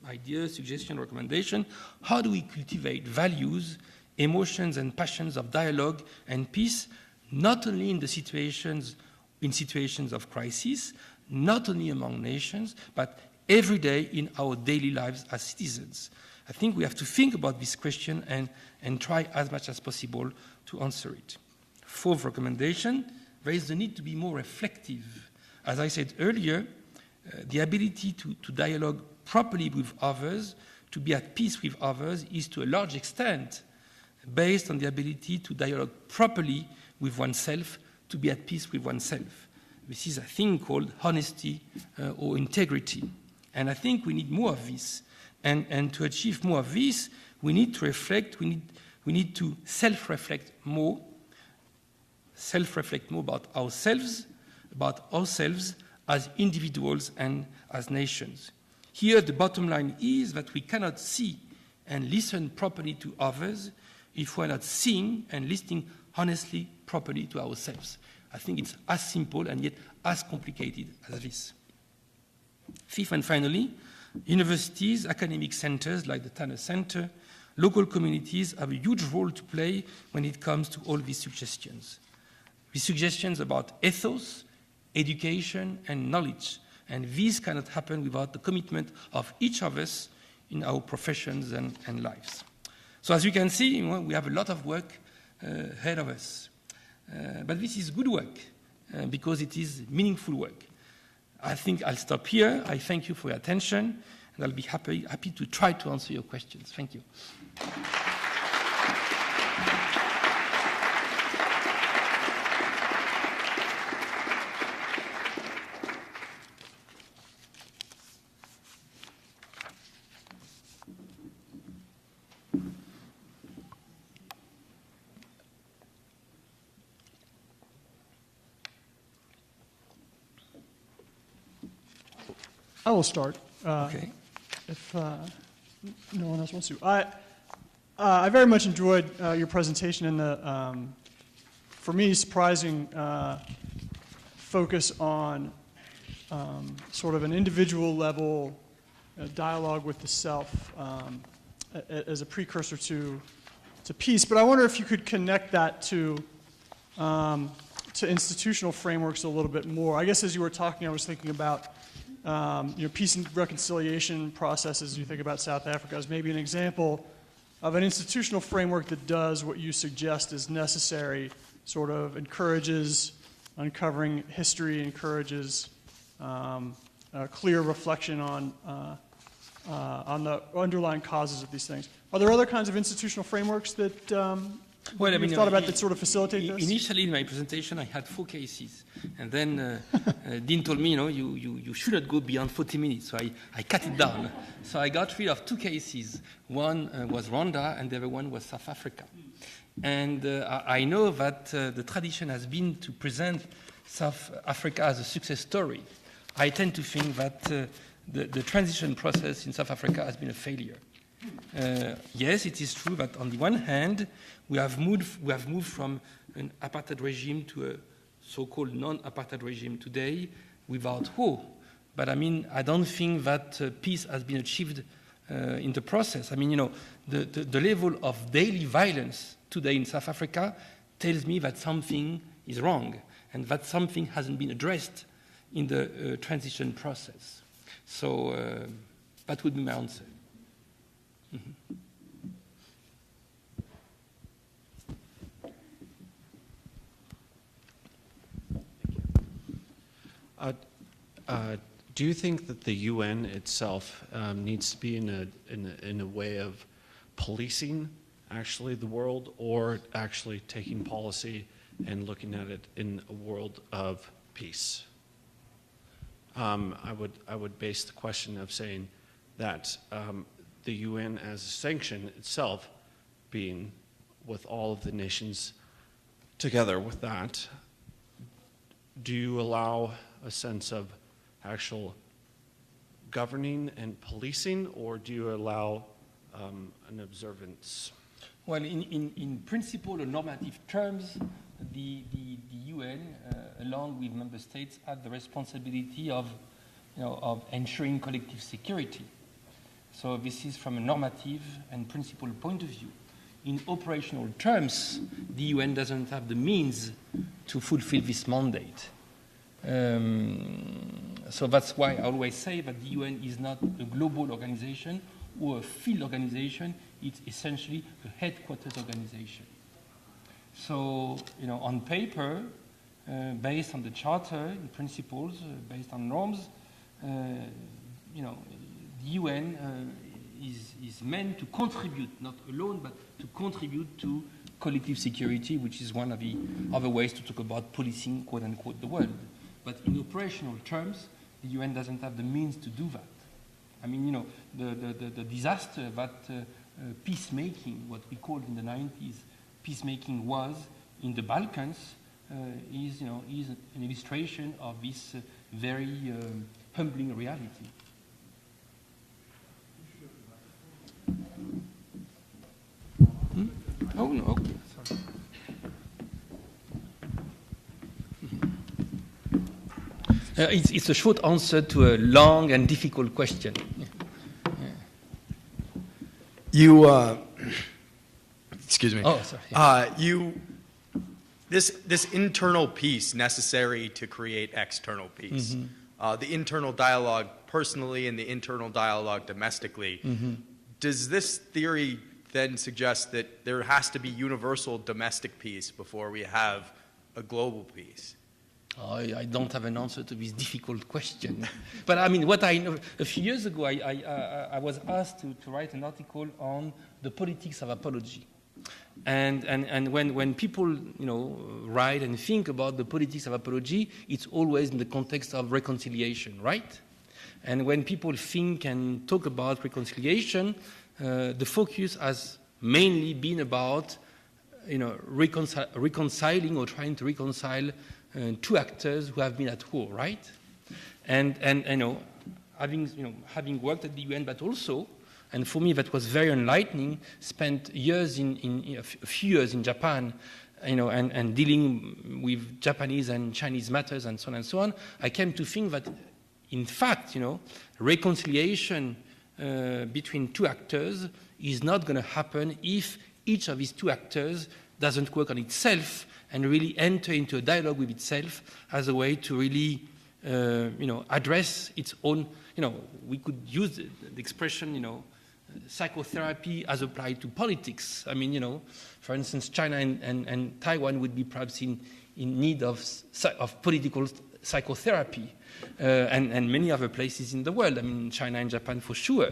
idea, suggestion, recommendation, how do we cultivate values, emotions, and passions of dialogue and peace, not only in situations of crisis, not only among nations, but every day in our daily lives as citizens? I think we have to think about this question and try as much as possible to answer it. Fourth recommendation, there is the need to be more reflective. As I said earlier, the ability to dialogue properly with others, to be at peace with others, is to a large extent based on the ability to dialogue properly with oneself, to be at peace with oneself. This is a thing called honesty or integrity. And I think we need more of this. And to achieve more of this, we need to reflect, we need to self-reflect more about ourselves as individuals and as nations. Here, the bottom line is that we cannot see and listen properly to others if we're not seeing and listening honestly, properly to ourselves. I think it's as simple and yet as complicated as this. Fifth and finally, universities, academic centers like the Tanner Center, local communities have a huge role to play when it comes to all these suggestions. These suggestions about ethos, education, and knowledge. And these cannot happen without the commitment of each of us in our professions and lives. So as you can see, we have a lot of work ahead of us. But this is good work because it is meaningful work. I think I'll stop here. I thank you for your attention, and I'll be happy to try to answer your questions. Thank you. I will start. Okay. If no one else wants to. I very much enjoyed your presentation and the, for me, surprising focus on sort of an individual level dialogue with the self as a precursor to peace. But I wonder if you could connect that to institutional frameworks a little bit more. I guess as you were talking, I was thinking about peace and reconciliation processes. You think about South Africa as maybe an example of an institutional framework that does what you suggest is necessary, sort of encourages uncovering history, encourages a clear reflection on the underlying causes of these things. Are there other kinds of institutional frameworks that you've thought about that sort of facilitate this? Initially, in my presentation, I had 4 cases. And then Dean told me, you should not go beyond 40 minutes. So I cut it down. So I got rid of 2 cases. One was Rwanda, and the other one was South Africa. And I know that the tradition has been to present South Africa as a success story. I tend to think that the transition process in South Africa has been a failure. Yes, it is true that on the one hand, we have moved from an apartheid regime to a so-called non-apartheid regime today without war. But I don't think that peace has been achieved in the process. The level of daily violence today in South Africa tells me that something is wrong and that something hasn't been addressed in the transition process. So that would be my answer. Mm-hmm. Do you think that the UN itself needs to be in a way of policing actually the world, or actually taking policy and looking at it in a world of peace? I would base the question of saying that the UN as a sanction itself, being with all of the nations together with that, do you allow a sense of actual governing and policing, or do you allow an observance? Well, in principle or normative terms, the UN, along with member states, have the responsibility of ensuring collective security. So this is from a normative and principle point of view. In operational terms, the UN doesn't have the means to fulfill this mandate. So that's why I always say that the UN is not a global organization or a field organization. It's essentially a headquarters organization. So, on paper, based on the charter, in principles, based on norms, the UN is meant to contribute, not alone, but to contribute to collective security, which is one of the other ways to talk about policing, quote unquote, the world. But in operational terms, the UN doesn't have the means to do that. I mean, the disaster that peacemaking, what we called in the 90s, peacemaking was in the Balkans, is an illustration of this very humbling reality. Oh, no, okay, sorry. It's a short answer to a long and difficult question. You, excuse me. Oh, sorry. This internal peace necessary to create external peace. The internal dialogue personally and the internal dialogue domestically. Does this theory then suggest that there has to be universal domestic peace before we have a global peace? I don't have an answer to this difficult question. But I mean, what I know, a few years ago, I was asked to write an article on the politics of apology. And when people, write and think about the politics of apology, it's always in the context of reconciliation, right? And when people think and talk about reconciliation, the focus has mainly been about, reconciling or trying to reconcile two actors who have been at war, right? And having worked at the UN, but also, and for me that was very enlightening, spent years a few years in Japan, and dealing with Japanese and Chinese matters and so on, I came to think that, in fact, reconciliation between two actors is not going to happen if each of these two actors doesn't work on itself and really enter into a dialogue with itself as a way to really, address its own, we could use the expression, psychotherapy as applied to politics. I mean, for instance, China and Taiwan would be perhaps in need of political psychotherapy, and many other places in the world. I mean, China and Japan for sure.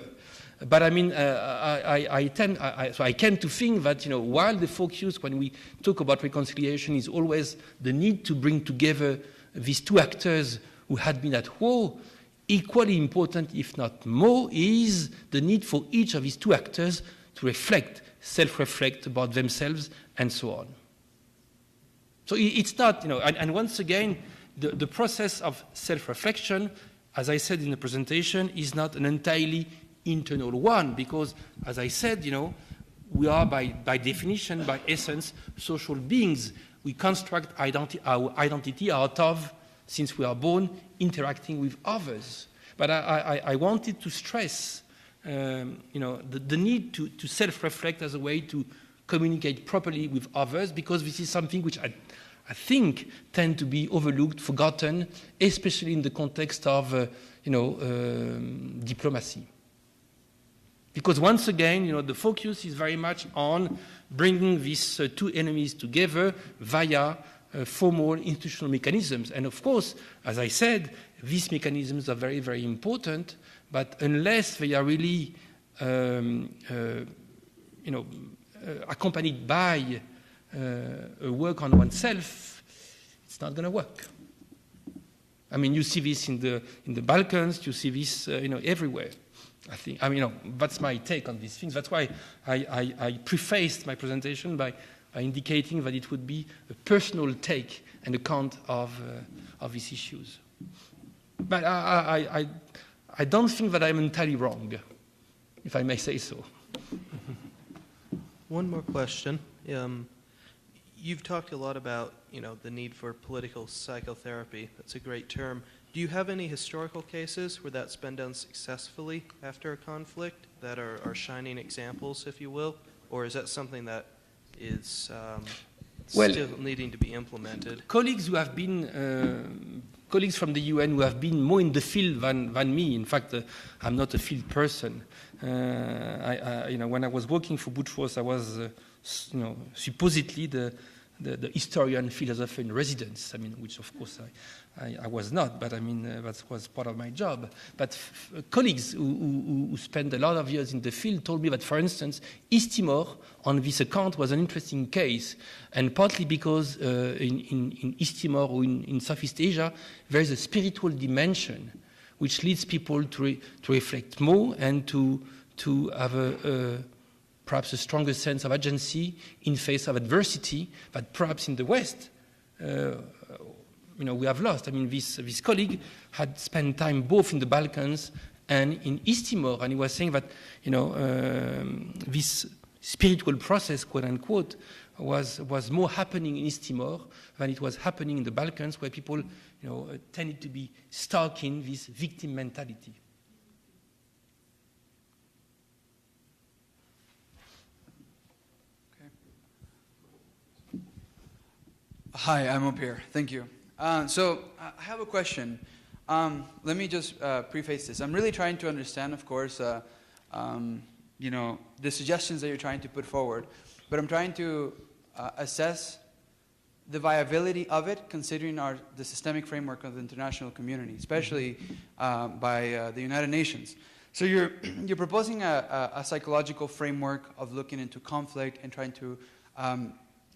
But I mean, so I came to think that, while the focus when we talk about reconciliation is always the need to bring together these two actors who had been at war, equally important, if not more, is the need for each of these two actors to self-reflect about themselves and so on. So it's not, and once again, the process of self-reflection, as I said in the presentation, is not an entirely internal one, because, as I said, we are by definition, by essence, social beings. We construct our identity out of, since we are born, interacting with others. But I wanted to stress, the need to self-reflect as a way to communicate properly with others, because this is something which I think tend to be overlooked, forgotten, especially in the context of, diplomacy. Because once again, the focus is very much on bringing these two enemies together via formal institutional mechanisms. And of course, as I said, these mechanisms are very, very important, but unless they are really, accompanied by a work on oneself, it's not going to work. I mean, you see this in the Balkans, you see this, everywhere. I think, that's my take on these things. That's why I prefaced my presentation by indicating that it would be a personal take and account of these issues. But I don't think that I'm entirely wrong, if I may say so. One more question. You've talked a lot about, the need for political psychotherapy. That's a great term. Do you have any historical cases where that's been done successfully after a conflict that are shining examples, if you will? Or is that something that is still needing to be implemented? Colleagues who have been colleagues from the UN who have been more in the field than me. In fact, I'm not a field person. When I was working for Butchworth, I was, supposedly the historian philosopher in residence. I mean, which of course I was not, but I mean that was part of my job. But colleagues who spent a lot of years in the field told me that, for instance, East Timor on this account was an interesting case, and partly because in East Timor or in Southeast Asia there is a spiritual dimension which leads people to reflect more and to have perhaps a stronger sense of agency in face of adversity that perhaps in the West we have lost. I mean, this colleague had spent time both in the Balkans and in East Timor, and he was saying that this spiritual process, quote unquote, was more happening in East Timor than it was happening in the Balkans, where people tended to be stuck in this victim mentality. Hi, I'm up here. Thank you. So I have a question. Let me just preface this. I'm really trying to understand, of course, the suggestions that you're trying to put forward, but I'm trying to assess the viability of it, considering the systemic framework of the international community, especially by the United Nations. So you're proposing a psychological framework of looking into conflict and trying to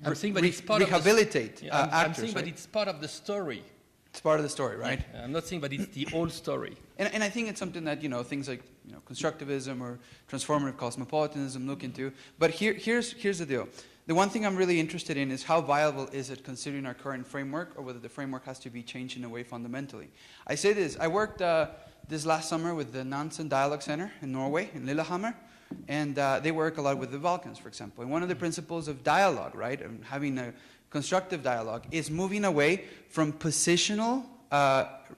I'm saying that it's part rehabilitate of I'm actors, saying right? that it's part of the story. It's part of the story, right? Yeah, I'm not saying that it's the whole story. And I think it's something that things like constructivism or transformative cosmopolitanism look into. But here's the deal. The one thing I'm really interested in is how viable is it considering our current framework, or whether the framework has to be changed in a way fundamentally. I say this. I worked this last summer with the Nansen Dialogue Center in Norway, in Lillehammer. And they work a lot with the Balkans, for example. And one of the principles of dialogue, right, and having a constructive dialogue, is moving away from positional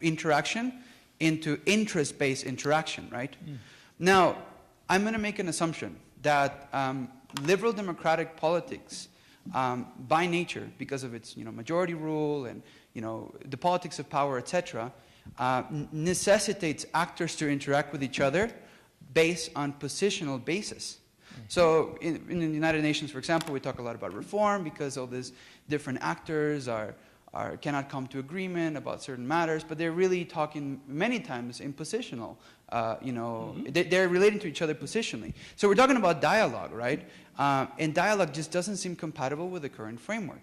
interaction into interest-based interaction, right? Now, I'm going to make an assumption that liberal democratic politics, by nature, because of its majority rule and the politics of power, etc., necessitates actors to interact with each other based on positional basis. So in the United Nations, for example, we talk a lot about reform because all these different actors cannot come to agreement about certain matters, but they're really talking many times in positional, they're relating to each other positionally. So we're talking about dialogue, right? And dialogue just doesn't seem compatible with the current framework.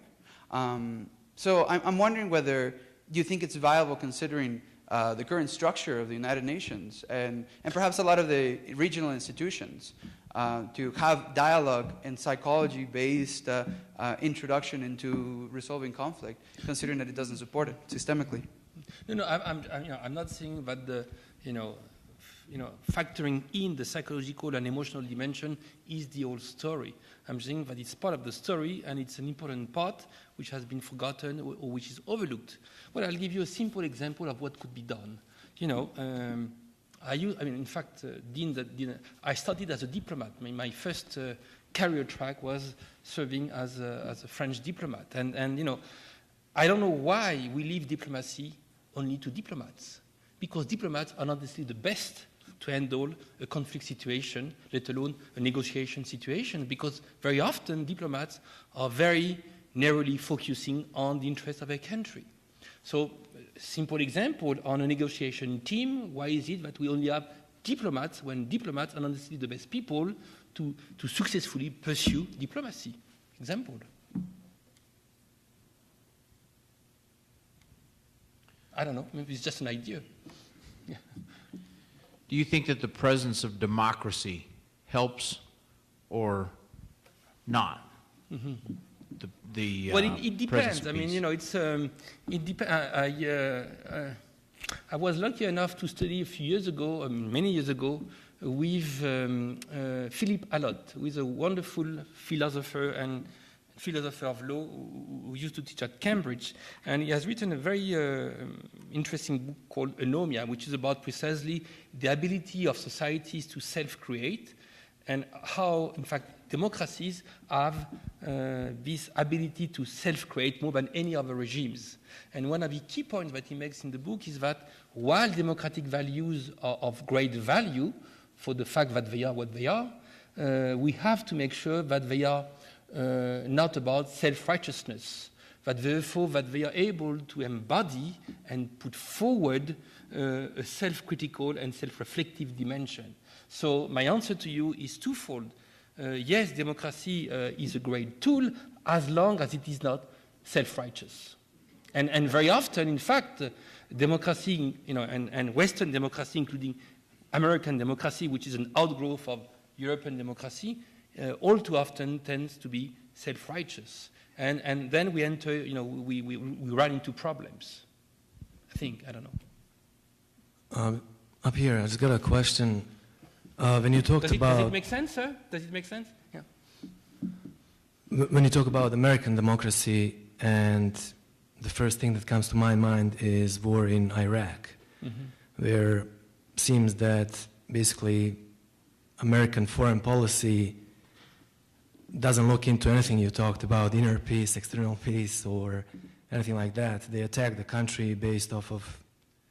So I'm wondering whether you think it's viable considering the current structure of the United Nations and perhaps a lot of the regional institutions to have dialogue and psychology-based introduction into resolving conflict, considering that it doesn't support it systemically. No, I'm not saying that the factoring in the psychological and emotional dimension is the whole story. I'm saying that it's part of the story and it's an important part which has been forgotten or which is overlooked. Well, I'll give you a simple example of what could be done. In fact, I started as a diplomat. My first career track was serving as a French diplomat. And I don't know why we leave diplomacy only to diplomats. Because diplomats are not necessarily the best to handle a conflict situation, let alone a negotiation situation, because very often diplomats are very narrowly focusing on the interests of their country. So, simple example, on a negotiation team, why is it that we only have diplomats when diplomats are not necessarily the best people to successfully pursue diplomacy? Example. I don't know, maybe it's just an idea. Yeah. Do you think that the presence of democracy helps or not? Mm-hmm. The well, it depends. I mean, peace? it's it depends. I was lucky enough to study a few years ago, many years ago, with Philippe Allott, who is a wonderful philosopher and philosopher of law who used to teach at Cambridge. And he has written a very interesting book called Anomia, which is about precisely the ability of societies to self-create and how, in fact, democracies have this ability to self-create more than any other regimes. And one of the key points that he makes in the book is that while democratic values are of great value for the fact that they are what they are, we have to make sure that they are not about self-righteousness, that therefore that they are able to embody and put forward a self-critical and self-reflective dimension. So my answer to you is twofold. Yes, democracy is a great tool as long as it is not self-righteous. And very often, in fact, democracy, and Western democracy, including American democracy, which is an outgrowth of European democracy, all too often tends to be self-righteous. And then we enter, we run into problems. I think, I don't know. Up here, I just got a question. When you talked about... Does it make sense, sir? Does it make sense? Yeah. When you talk about American democracy, and the first thing that comes to my mind is war in Iraq, where it seems that basically American foreign policy doesn't look into anything you talked about, inner peace, external peace, or anything like that. They attack the country based off of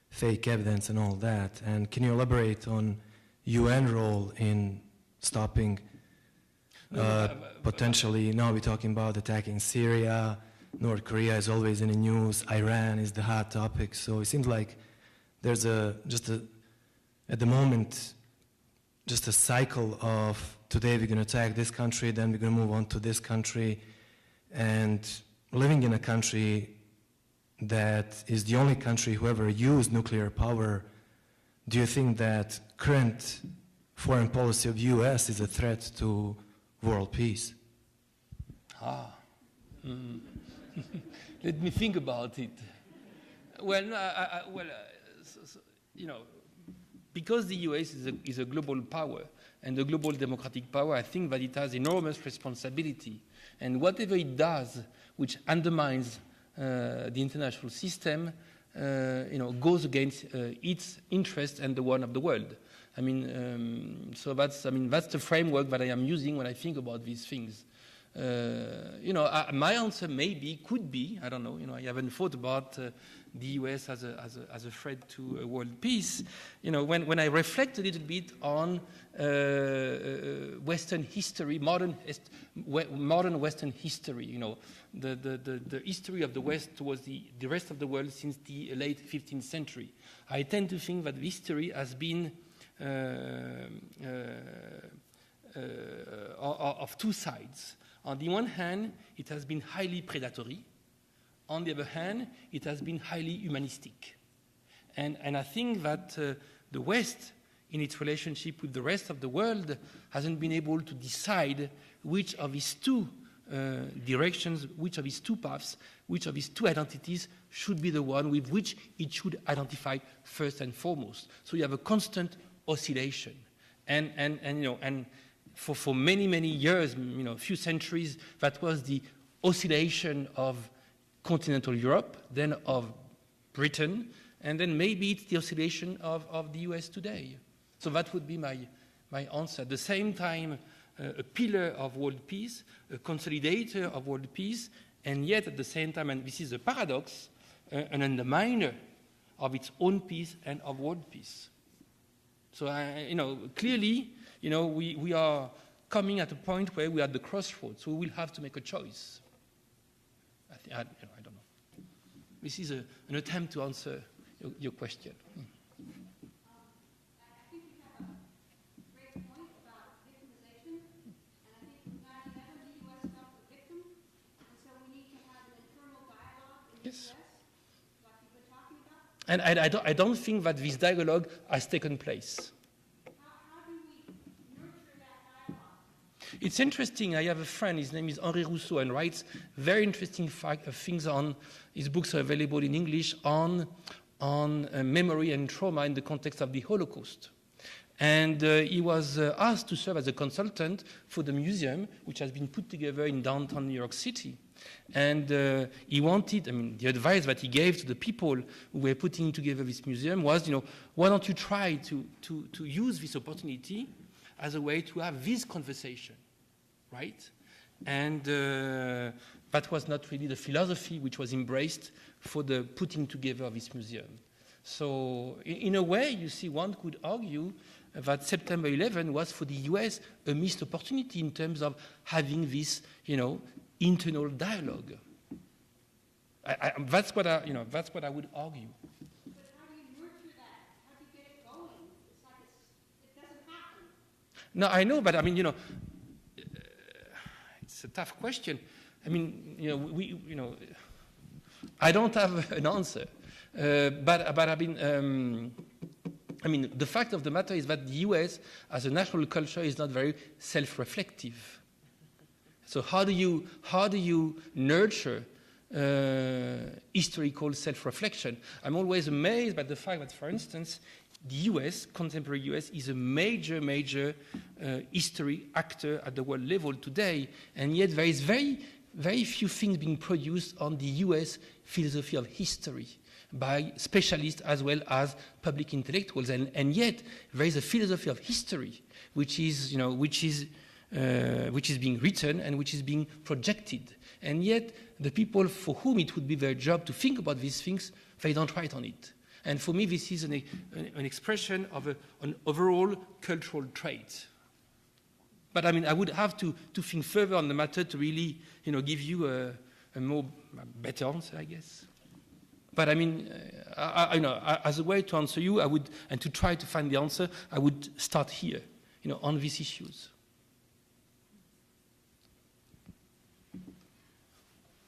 fake evidence and all that. And can you elaborate on UN role in stopping potentially, now we're talking about attacking Syria, North Korea is always in the news, Iran is the hot topic, so it seems like there's at the moment, just a cycle of today we're going to attack this country, then we're going to move on to this country, and living in a country that is the only country who ever used nuclear power, do you think that current foreign policy of U.S. is a threat to world peace? Let me think about it. Well, because the U.S. is a global power and a global democratic power, I think that it has enormous responsibility. And whatever it does, which undermines the international system, goes against its interest and the one of the world. So that's the framework that I am using when I think about these things. My answer could be, I don't know, I haven't thought about the U.S. as a threat to world peace. When I reflect a little bit on Western history, modern Western history, the history of the West towards the rest of the world since the late 15th century, I tend to think that history has been of two sides. On the one hand, it has been highly predatory. On the other hand, it has been highly humanistic. And I think that the West, in its relationship with the rest of the world, hasn't been able to decide which of these two directions, which of these two paths, which of these two identities should be the one with which it should identify first and foremost. So you have a constant oscillation. And for many, many years, a few centuries, that was the oscillation of continental Europe, then of Britain, and then maybe it's the oscillation of the US today. So that would be my answer. At the same time, a pillar of world peace, a consolidator of world peace, and yet at the same time, and this is a paradox, an underminer of its own peace and of world peace. So, clearly, we are coming at a point where we are at the crossroads, so we will have to make a choice. I don't know. This is an attempt to answer your question. I think you have a great point about victimization, and I think in 9/11 the U.S. felt the victim, and so we need to have an internal dialogue in the U.S. like you've been talking about. And I don't think that this dialogue has taken place. How do we nurture that dialogue? It's interesting. I have a friend, his name is Henri Rousseau, and writes very interesting things on, his books are available in English, on on memory and trauma in the context of the Holocaust. And he was asked to serve as a consultant for the museum, which has been put together in downtown New York City. And he wanted, the advice that he gave to the people who were putting together this museum was, why don't you try to use this opportunity as a way to have this conversation, right? And that was not really the philosophy which was embraced for the putting together of this museum. So in a way, you see, one could argue that September 11 was for the US a missed opportunity in terms of having this, internal dialogue. That's what I would argue. But how do you nurture that? How do you get it going? It's like it doesn't happen. No, I know, but it's a tough question. I don't have an answer. The fact of the matter is that the US, as a national culture, is not very self-reflective. So how do you nurture historical self-reflection? I'm always amazed by the fact that, for instance, the US, contemporary US, is a major history actor at the world level today, and yet there is very, very few things being produced on the US philosophy of history by specialists as well as public intellectuals, and yet there is a philosophy of history which is being written and which is being projected, and yet the people for whom it would be their job to think about these things, they don't write on it. And for me, this is an expression of an overall cultural trait. But I would have to think further on the matter to really, give you a better answer, I guess. But as a way to answer you, and to try to find the answer, I would start here, on these issues.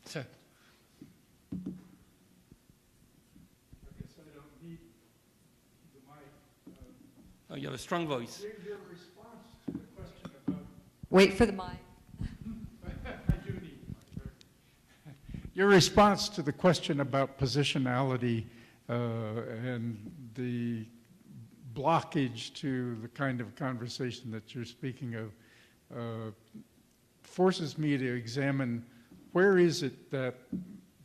Sir. I guess I don't need the mic. Oh, you have a strong voice. Your response to the question about... Wait for the mic. I do need the mic. Your response to the question about positionality and the blockage to the kind of conversation that you're speaking of forces me to examine where is it that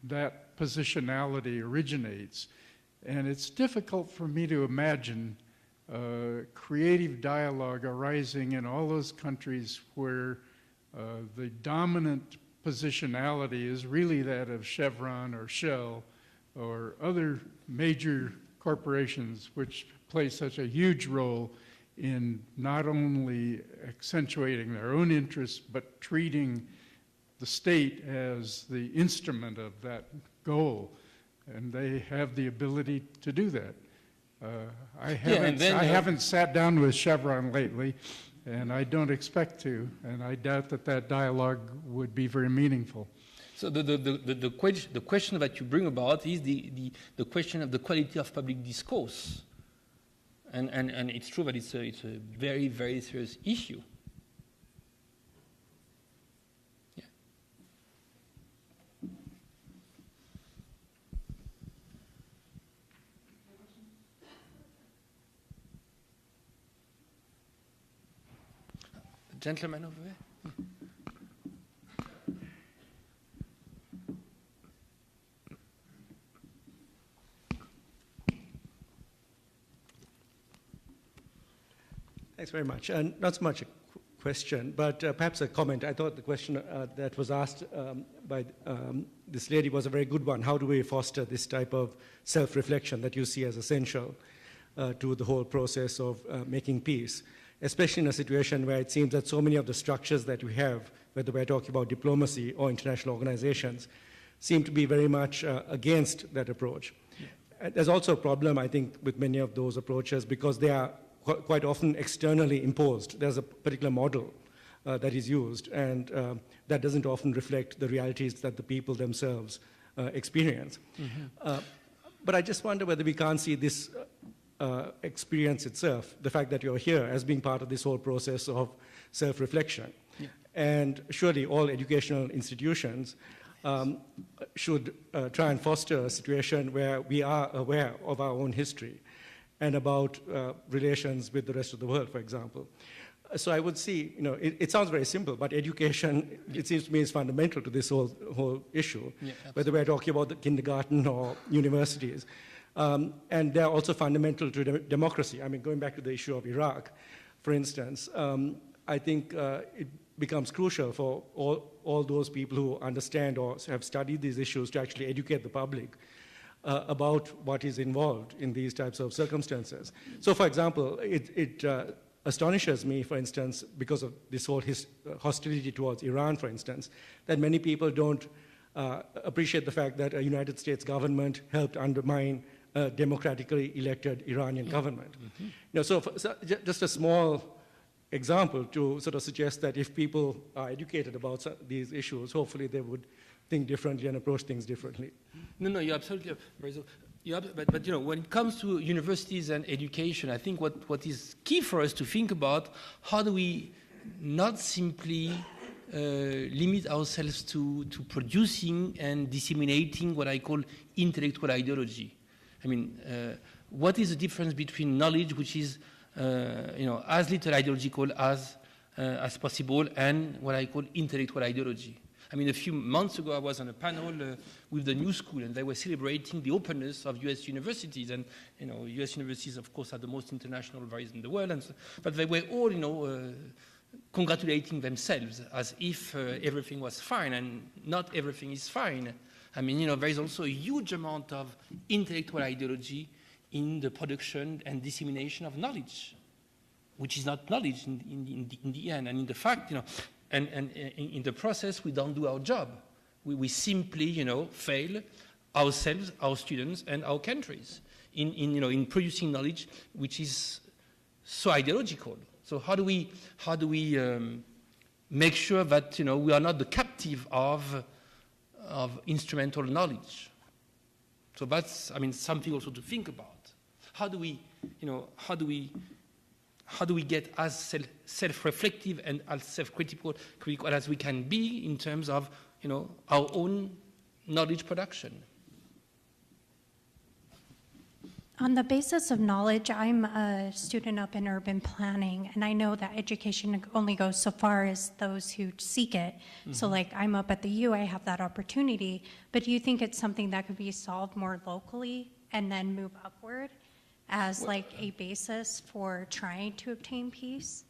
that positionality originates. And it's difficult for me to imagine creative dialogue arising in all those countries where the dominant positionality is really that of Chevron or Shell or other major corporations which play such a huge role in not only accentuating their own interests but treating the state as the instrument of that goal, and they have the ability to do that. I haven't sat down with Chevron lately, and I don't expect to, and I doubt that dialogue would be very meaningful. So the question that you bring about is the question of the quality of public discourse, and it's true that it's a very, very serious issue. Gentleman over there. Thanks very much. Not so much a question, but perhaps a comment. I thought the question that was asked by this lady was a very good one. How do we foster this type of self-reflection that you see as essential to the whole process of making peace? Especially in a situation where it seems that so many of the structures that we have, whether we're talking about diplomacy or international organizations, seem to be very much against that approach. Yeah. There's also a problem, I think, with many of those approaches because they are quite often externally imposed. There's a particular model that is used, and that doesn't often reflect the realities that the people themselves experience. Mm-hmm. But I just wonder whether we can't see this experience itself, the fact that you're here, as being part of this whole process of self-reflection. Yeah. And surely all educational institutions should try and foster a situation where we are aware of our own history and about relations with the rest of the world, for example. So I would see, it sounds very simple, but education, it seems to me, is fundamental to this whole issue, whether we're talking about the kindergarten or universities. And they're also fundamental to democracy. I mean, going back to the issue of Iraq, for instance, I think it becomes crucial for all those people who understand or have studied these issues to actually educate the public about what is involved in these types of circumstances. So, for example, it astonishes me, for instance, because of this whole hostility towards Iran, for instance, that many people don't appreciate the fact that a United States government helped undermine a democratically elected Iranian government. So just a small example to sort of suggest that if people are educated about these issues, hopefully they would think differently and approach things differently. No, you're absolutely right. But when it comes to universities and education, I think what is key for us to think about, how do we not simply limit ourselves to producing and disseminating what I call intellectual ideology. I mean, what is the difference between knowledge, which is as little ideological as possible, and what I call intellectual ideology? I mean, a few months ago, I was on a panel with the New School, and they were celebrating the openness of U.S. universities. And, U.S. universities, of course, are the most international bodies in the world. But they were all, congratulating themselves as if everything was fine, and not everything is fine. I mean, there is also a huge amount of intellectual ideology in the production and dissemination of knowledge, which is not knowledge in the end. And in the fact, and in the process, we don't do our job. We simply, fail ourselves, our students, and our countries in producing knowledge which is so ideological. So how do we make sure that we are not the captive of instrumental knowledge? So that's something also to think about. How do we get as self-reflective and as self-critical as we can be in terms of, our own knowledge production? On the basis of knowledge, I'm a student up in urban planning, and I know that education only goes so far as those who seek it. Mm-hmm. So like I'm up at the U, I have that opportunity, but do you think it's something that could be solved more locally and then move upward as like a basis for trying to obtain peace?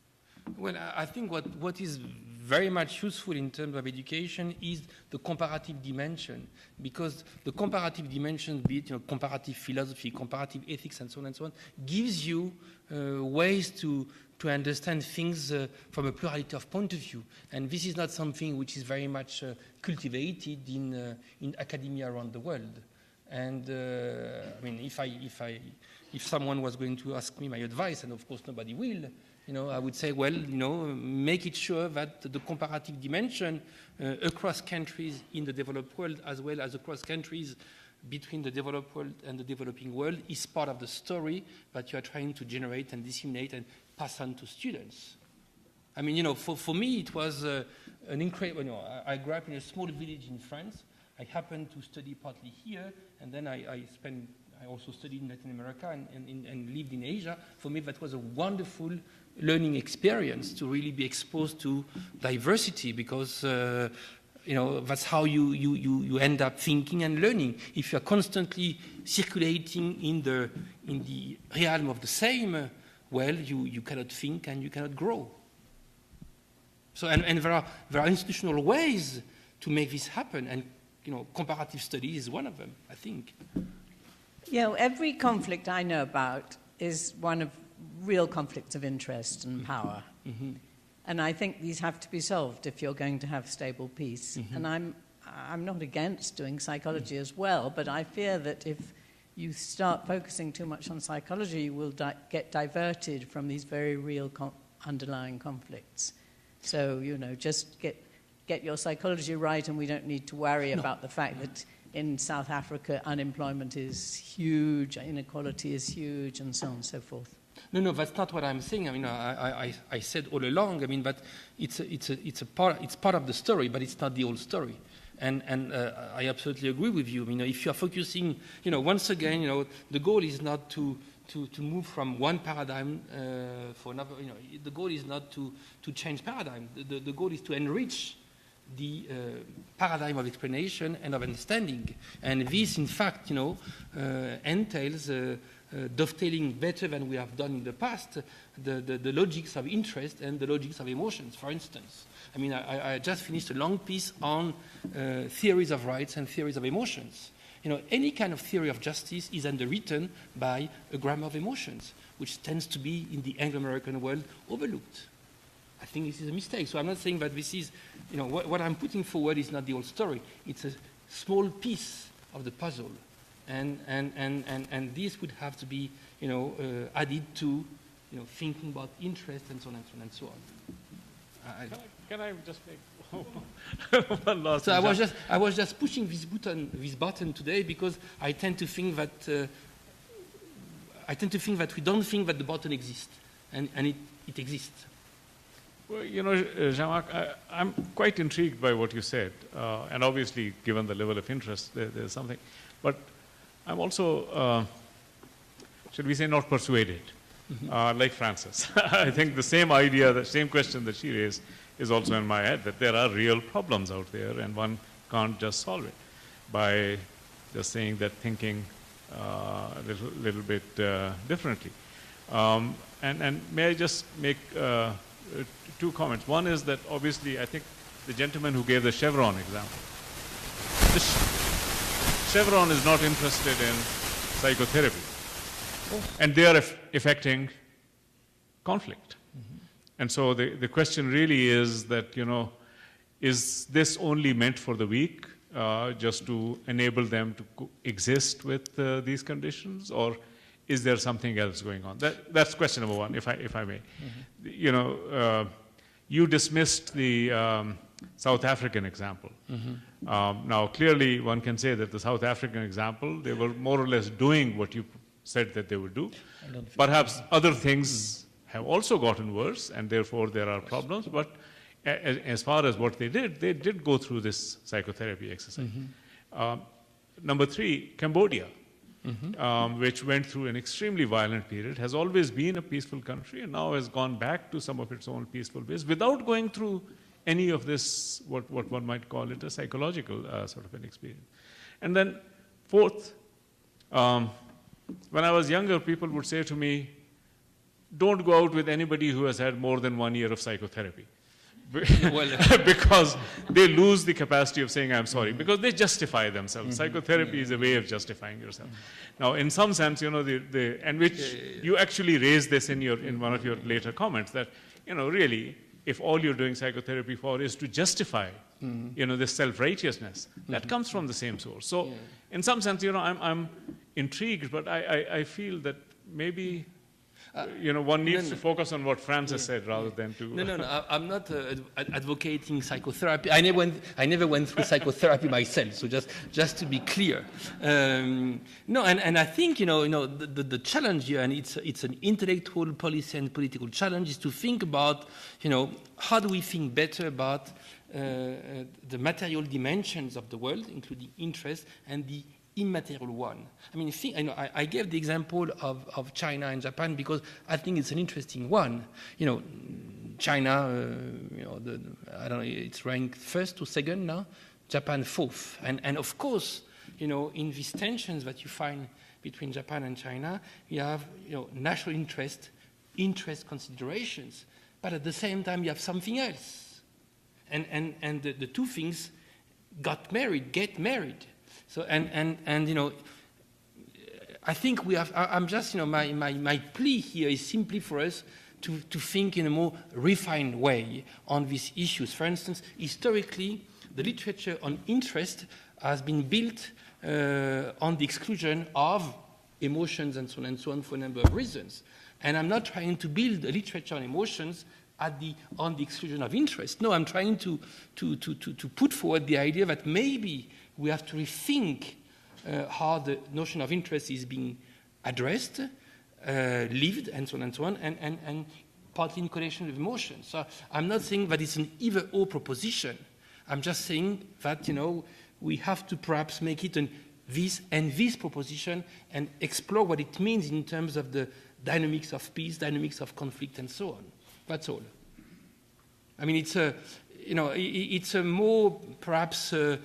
Well, I think what is very much useful in terms of education is the comparative dimension, because the comparative dimension, be it comparative philosophy, comparative ethics, and so on, gives you ways to understand things from a plurality of point of view. And this is not something which is very much cultivated in academia around the world. And if someone was going to ask me my advice, and of course nobody will, I would say, well, make it sure that the comparative dimension across countries in the developed world, as well as across countries between the developed world and the developing world, is part of the story that you are trying to generate and disseminate and pass on to students. I mean, for me, it was an incredible, I grew up in a small village in France. I happened to study partly here, and then I also studied in Latin America and lived in Asia. For me, that was a wonderful learning experience to really be exposed to diversity, because that's how you end up thinking and learning. If you are constantly circulating in the realm of the same, well, you cannot think and you cannot grow. So and there are institutional ways to make this happen, and comparative studies is one of them, I think. Every conflict I know about is one of real conflicts of interest and power. Mm-hmm. And I think these have to be solved if you're going to have stable peace. Mm-hmm. And I'm not against doing psychology as well, but I fear that if you start focusing too much on psychology, you will get diverted from these very real underlying conflicts. So, just get your psychology right, and we don't need to worry about the fact that in South Africa, unemployment is huge, inequality is huge, and so on and so forth. No, that's not what I'm saying. I mean, I said all along. I mean, but it's part of the story, but it's not the whole story. And I absolutely agree with you. If you are focusing, once again, the goal is not to move from one paradigm for another. The goal is not to change paradigm. The goal is to enrich the paradigm of explanation and of understanding. And this, in fact, entails dovetailing better than we have done in the past, the logics of interest and the logics of emotions, for instance. I just finished a long piece on theories of rights and theories of emotions. Any kind of theory of justice is underwritten by a grammar of emotions, which tends to be, in the Anglo-American world, overlooked. I think this is a mistake. So I'm not saying that this is, what I'm putting forward is not the whole story. It's a small piece of the puzzle. And this would have to be, added to, thinking about interest and so on and so on and so on. Can I just make one last? So I was just pushing this button today because I tend to think that we don't think that the button exists, and it exists. Well, Jean-Marc, I'm quite intrigued by what you said, and obviously, given the level of interest, there's something. But I'm also, should we say, not persuaded, like Frances. I think the same idea, the same question that she raised is also in my head, that there are real problems out there, and one can't just solve it by just saying that thinking a little bit differently. And may I just make two comments. One is that obviously I think the gentleman who gave the Chevron example, Chevron is not interested in psychotherapy, and they are affecting conflict. And so the question really is that, is this only meant for the weak, just to enable them to exist with these conditions, or is there something else going on? That's question number one, if I may. You dismissed the South African example. Now, clearly, one can say that the South African example, they were more or less doing what you said that they would do. Perhaps other things have also gotten worse, and therefore there are problems. But as far as what they did go through this psychotherapy exercise. Number three, Cambodia. Which went through an extremely violent period, has always been a peaceful country, and now has gone back to some of its own peaceful ways without going through any of this, what one might call it, a psychological sort of an experience. And then fourth, when I was younger, people would say to me, don't go out with anybody who has had more than 1 year of psychotherapy. Because they lose the capacity of saying I'm sorry, because they justify themselves. Psychotherapy is a way of justifying yourself. Now, in some sense, and which you actually raised this in one of your later comments, that really, if all you're doing psychotherapy for is to justify this self-righteousness, that comes from the same source. So, in some sense, I'm intrigued, but I feel that maybe one needs to focus on what Frances said rather than to... No, I'm not advocating psychotherapy. I never went through psychotherapy myself, so just to be clear. No, and I think, the challenge here, and it's an intellectual, policy, and political challenge, is to think about, how do we think better about the material dimensions of the world, including interest, and the immaterial one. I gave the example of China and Japan because I think it's an interesting one. China, I don't know, it's ranked first or second now, Japan fourth. And of course, in these tensions that you find between Japan and China, you have, national interest considerations, but at the same time you have something else. And the two things get married. So I think we have. I'm just my plea here is simply for us to think in a more refined way on these issues. For instance, historically, the literature on interest has been built on the exclusion of emotions and so on for a number of reasons. And I'm not trying to build a literature on emotions on the exclusion of interest. No, I'm trying to put forward the idea that maybe we have to rethink how the notion of interest is being addressed, lived, and so on, and partly in connection with emotions. So I'm not saying that it's an either-or proposition. I'm just saying that, we have to perhaps make it this proposition and explore what it means in terms of the dynamics of peace, dynamics of conflict, and so on. That's all. I mean, it's a more perhaps I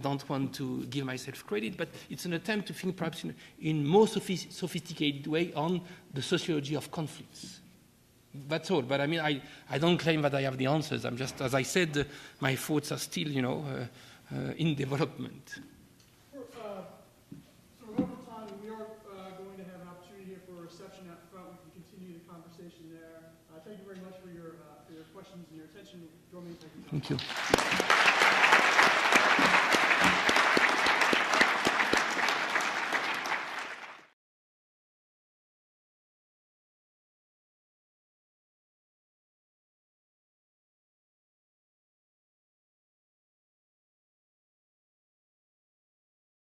don't want to give myself credit, but it's an attempt to think perhaps in more sophisticated way on the sociology of conflicts. That's all. But I mean, I don't claim that I have the answers. I'm just, as I said, my thoughts are still, in development. So over time, we are going to have an opportunity here for a reception out front. We can continue the conversation there. Thank you very much for your questions and your attention. Thank you.